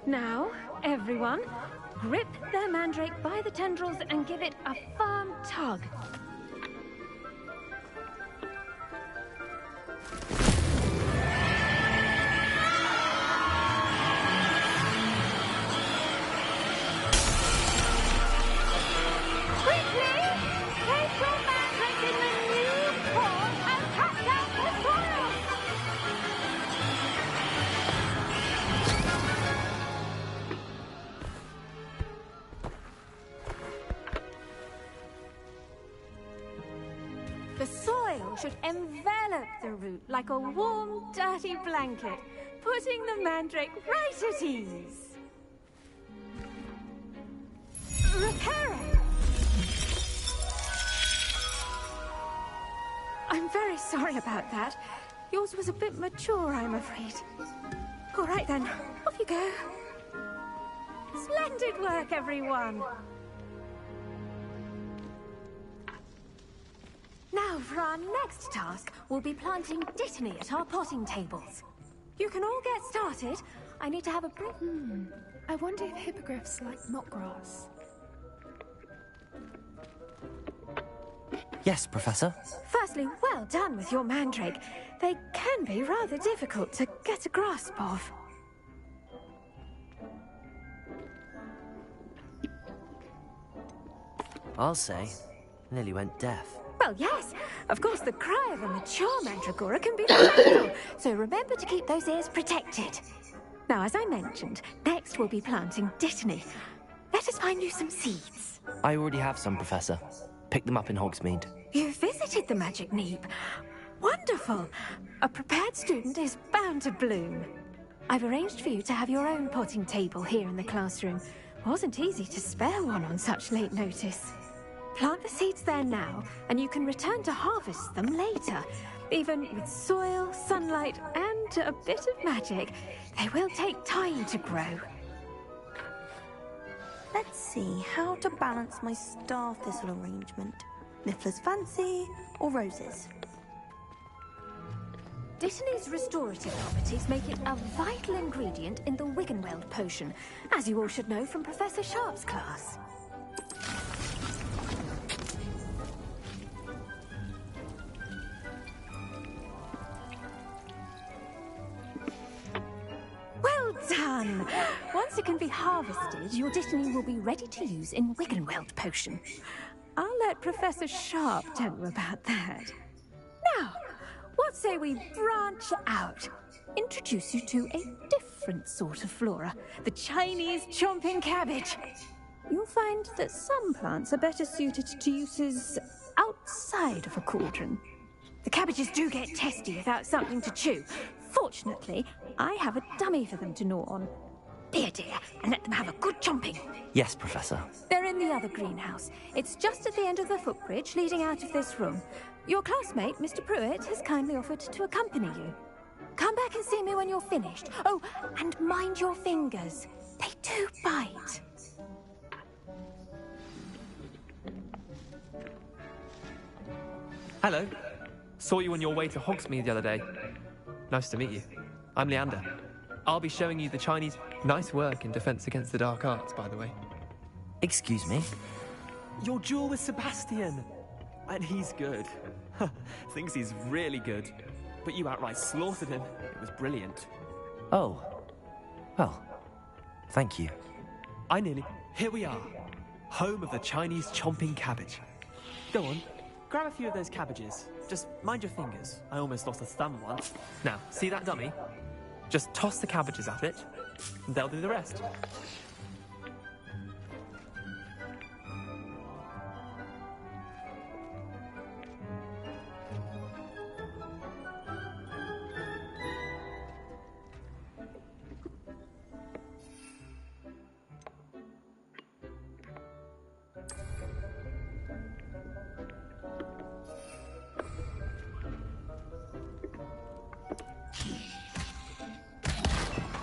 Now, everyone, grip their mandrake by the tendrils and give it a firm tug. The soil should envelop the root like a warm, dirty blanket, putting the mandrake right at ease. Reparo! I'm very sorry about that. Yours was a bit mature, I'm afraid. All right then, off you go. Splendid work, everyone! Now, for our next task, we'll be planting dittany at our potting tables. You can all get started. I need to have a break. I wonder if hippogriffs like knotgrass. Yes, Professor. Firstly, well done with your mandrake. They can be rather difficult to get a grasp of. I'll say, nearly went deaf. Well, yes. Of course, the cry of a mature mandragora can be fatal, so remember to keep those ears protected. Now, as I mentioned, next we'll be planting dittany. Let us find you some seeds. I already have some, Professor. Pick them up in Hogsmeade. You visited the Magic Neep. Wonderful. A prepared student is bound to bloom. I've arranged for you to have your own potting table here in the classroom. Wasn't easy to spare one on such late notice. Plant the seeds there now, and you can return to harvest them later. Even with soil, sunlight, and a bit of magic, they will take time to grow. Let's see how to balance my star thistle arrangement. Niffler's fancy or roses? Dittany's restorative properties make it a vital ingredient in the Wiggenweld potion, as you all should know from Professor Sharp's class. Well done! Once it can be harvested, your dittany will be ready to use in Wiggenweld potion. I'll let Professor Sharp tell you about that. Now, what say we branch out? Introduce you to a different sort of flora, the Chinese chomping cabbage. you'll find that some plants are better suited to uses outside of a cauldron. The cabbages do get testy without something to chew. Fortunately, I have a dummy for them to gnaw on. Here, dear, and let them have a good chomping. Yes, Professor. They're in the other greenhouse. It's just at the end of the footbridge leading out of this room. Your classmate, Mr. Pruitt, has kindly offered to accompany you. Come back and see me when you're finished. Oh, and mind your fingers. They do bite. Hello. Saw you on your way to Hogsmeade the other day. Nice to meet you. I'm Leander. I'll be showing you the Chinese... Nice work in Defense Against the Dark Arts, by the way. Excuse me? Your duel with Sebastian! And he's good. Thinks he's really good. But you outright slaughtered him. It was brilliant. Oh. Well, thank you. Here we are. Home of the Chinese chomping cabbage. Go on. Grab a few of those cabbages. Just mind your fingers. I almost lost a thumb once. Now, see that dummy? Just toss the cabbages at it, and they'll do the rest.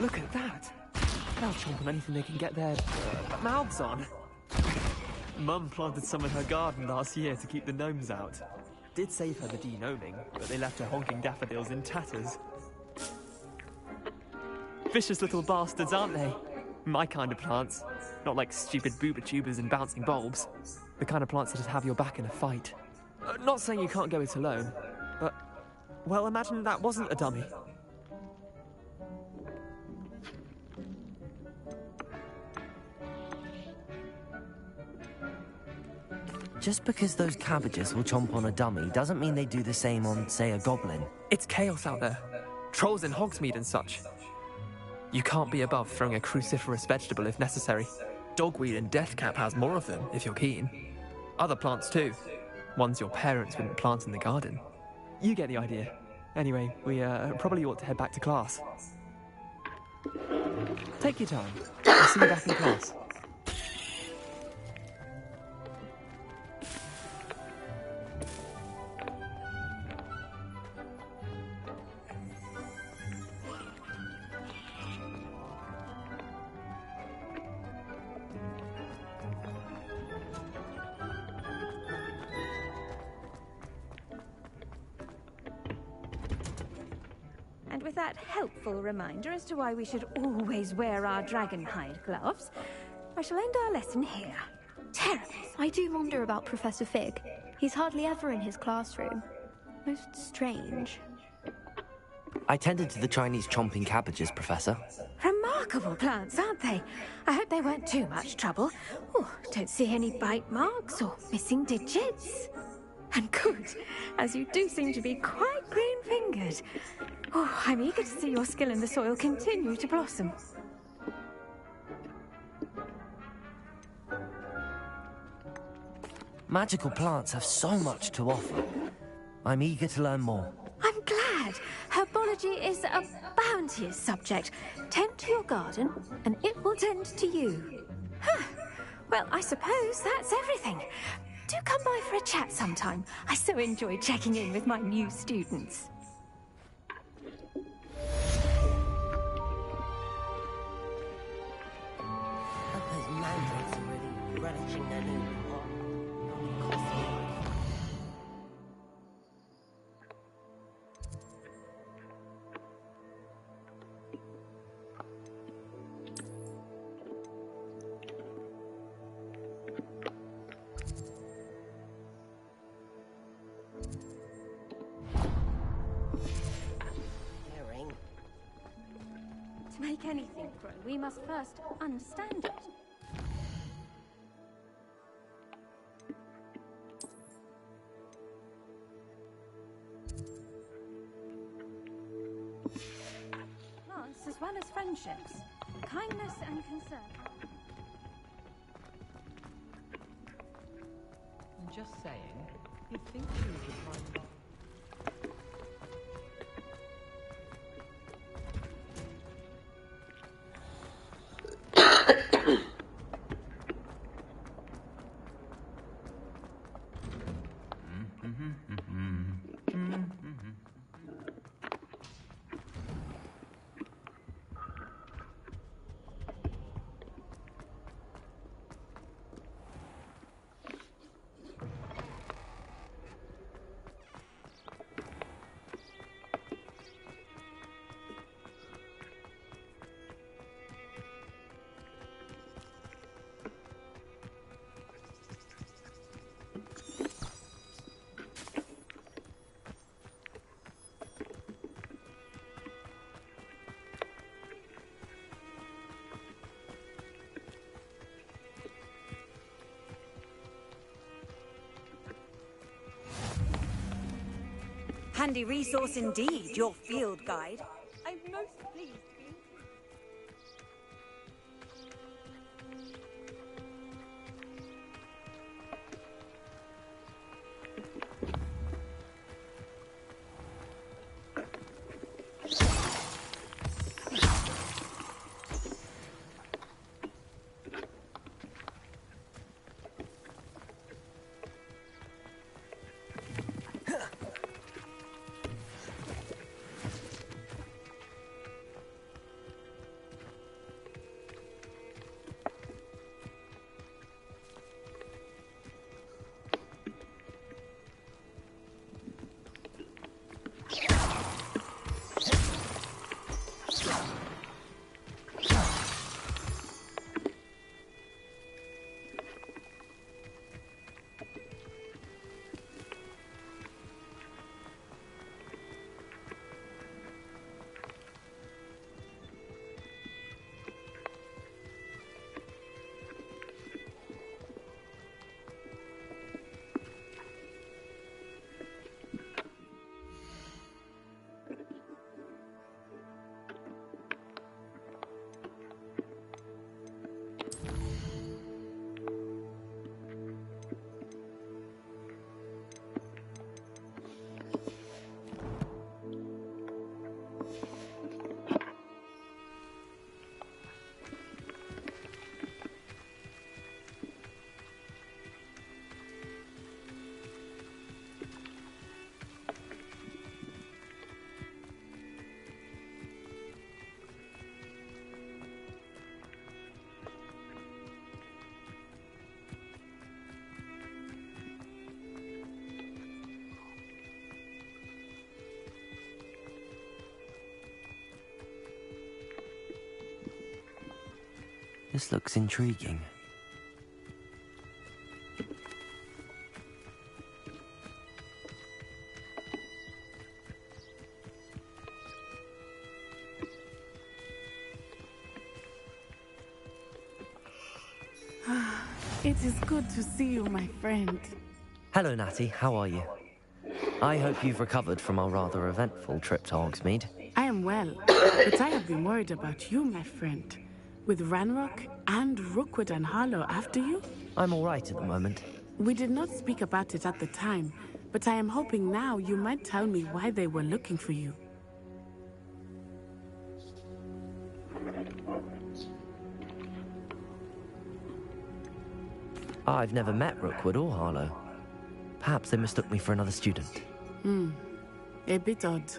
Look at that! They'll chomp on anything they can get their mouths on. Mum planted some in her garden last year to keep the gnomes out. Did save her the de-gnoming, but they left her honking daffodils in tatters. Vicious little bastards, aren't they? My kind of plants. Not like stupid booba tubers and bouncing bulbs. The kind of plants that just have your back in a fight. Not saying you can't go it alone, but... Well, imagine that wasn't a dummy. Just because those cabbages will chomp on a dummy doesn't mean they do the same on, say, a goblin. It's chaos out there. Trolls in Hogsmeade and such. You can't be above throwing a cruciferous vegetable if necessary. Dogweed and deathcap has more of them, if you're keen. Other plants too. Ones your parents wouldn't plant in the garden. You get the idea. Anyway, we probably ought to head back to class. Take your time. I'll see you back in class. And with that helpful reminder as to why we should always wear our dragonhide gloves, I shall end our lesson here. Terrible. I do wonder about Professor Fig. He's hardly ever in his classroom. Most strange. I tended to the Chinese chomping cabbages, Professor. Remarkable plants, aren't they? I hope they weren't too much trouble. Oh, don't see any bite marks or missing digits. And good, as you do seem to be quite green-fingered. Oh, I'm eager to see your skill in the soil continue to blossom. Magical plants have so much to offer. I'm eager to learn more. I'm glad. Herbology is a bounteous subject. Tend to your garden, and it will tend to you. Huh. Well, I suppose that's everything. Do come by for a chat sometime. I so enjoy checking in with my new students. Those mandrakes are really relishing their new To make anything grow, we must first understand it. Plants as well as friendships, kindness and concern. just saying. You'd think you would find... Handy resource indeed, your field guide. I'm most pleased to be... This looks intriguing. It is good to see you, my friend. Hello, Natty. How are you? I hope you've recovered from our rather eventful trip to Hogsmeade. I am well, but I have been worried about you, my friend. With Ranrock and Rookwood and Harlow after you? I'm all right at the moment. We did not speak about it at the time, but I am hoping now you might tell me why they were looking for you. I've never met Rookwood or Harlow. Perhaps they mistook me for another student. A bit odd.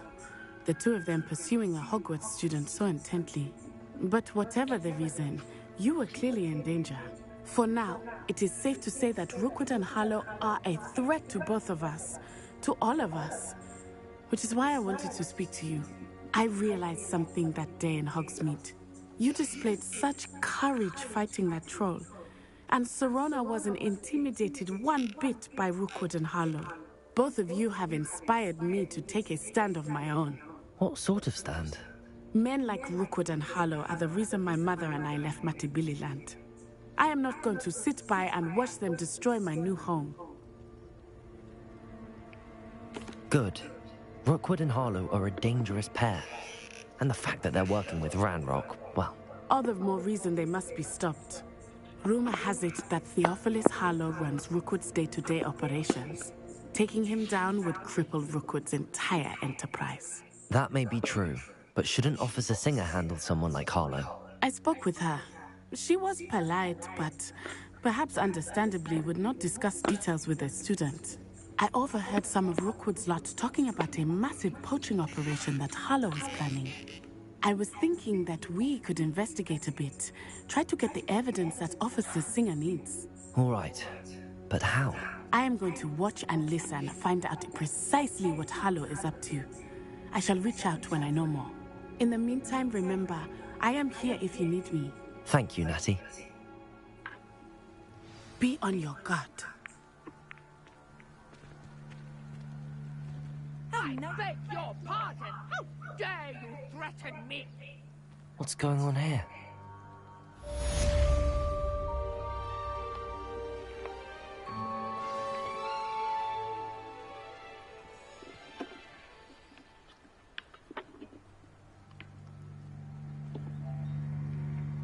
The two of them pursuing a Hogwarts student so intently. But whatever the reason, you were clearly in danger. For now, it is safe to say that Rookwood and Harlow are a threat to both of us. To all of us. Which is why I wanted to speak to you. I realized something that day in Hogsmeade. You displayed such courage fighting that troll. And Serona wasn't intimidated one bit by Rookwood and Harlow. Both of you have inspired me to take a stand of my own. What sort of stand? Men like Rookwood and Harlow are the reason my mother and I left Matibili land. I am not going to sit by and watch them destroy my new home. Good. Rookwood and Harlow are a dangerous pair. And the fact that they're working with Ranrock, well... All the more reason they must be stopped. Rumor has it that Theophilus Harlow runs Rookwood's day-to-day operations. Taking him down would cripple Rookwood's entire enterprise. That may be true, but shouldn't Officer Singer handle someone like Harlow? I spoke with her. She was polite, but perhaps understandably would not discuss details with a student. I overheard some of Rookwood's lot talking about a massive poaching operation that Harlow is planning. I was thinking that we could investigate a bit, try to get the evidence that Officer Singer needs. All right, but how? I am going to watch and listen, find out precisely what Harlow is up to. I shall reach out when I know more. In the meantime, remember, I am here if you need me. Thank you, Natty. Be on your guard. I beg your pardon! How dare you threaten me? What's going on here?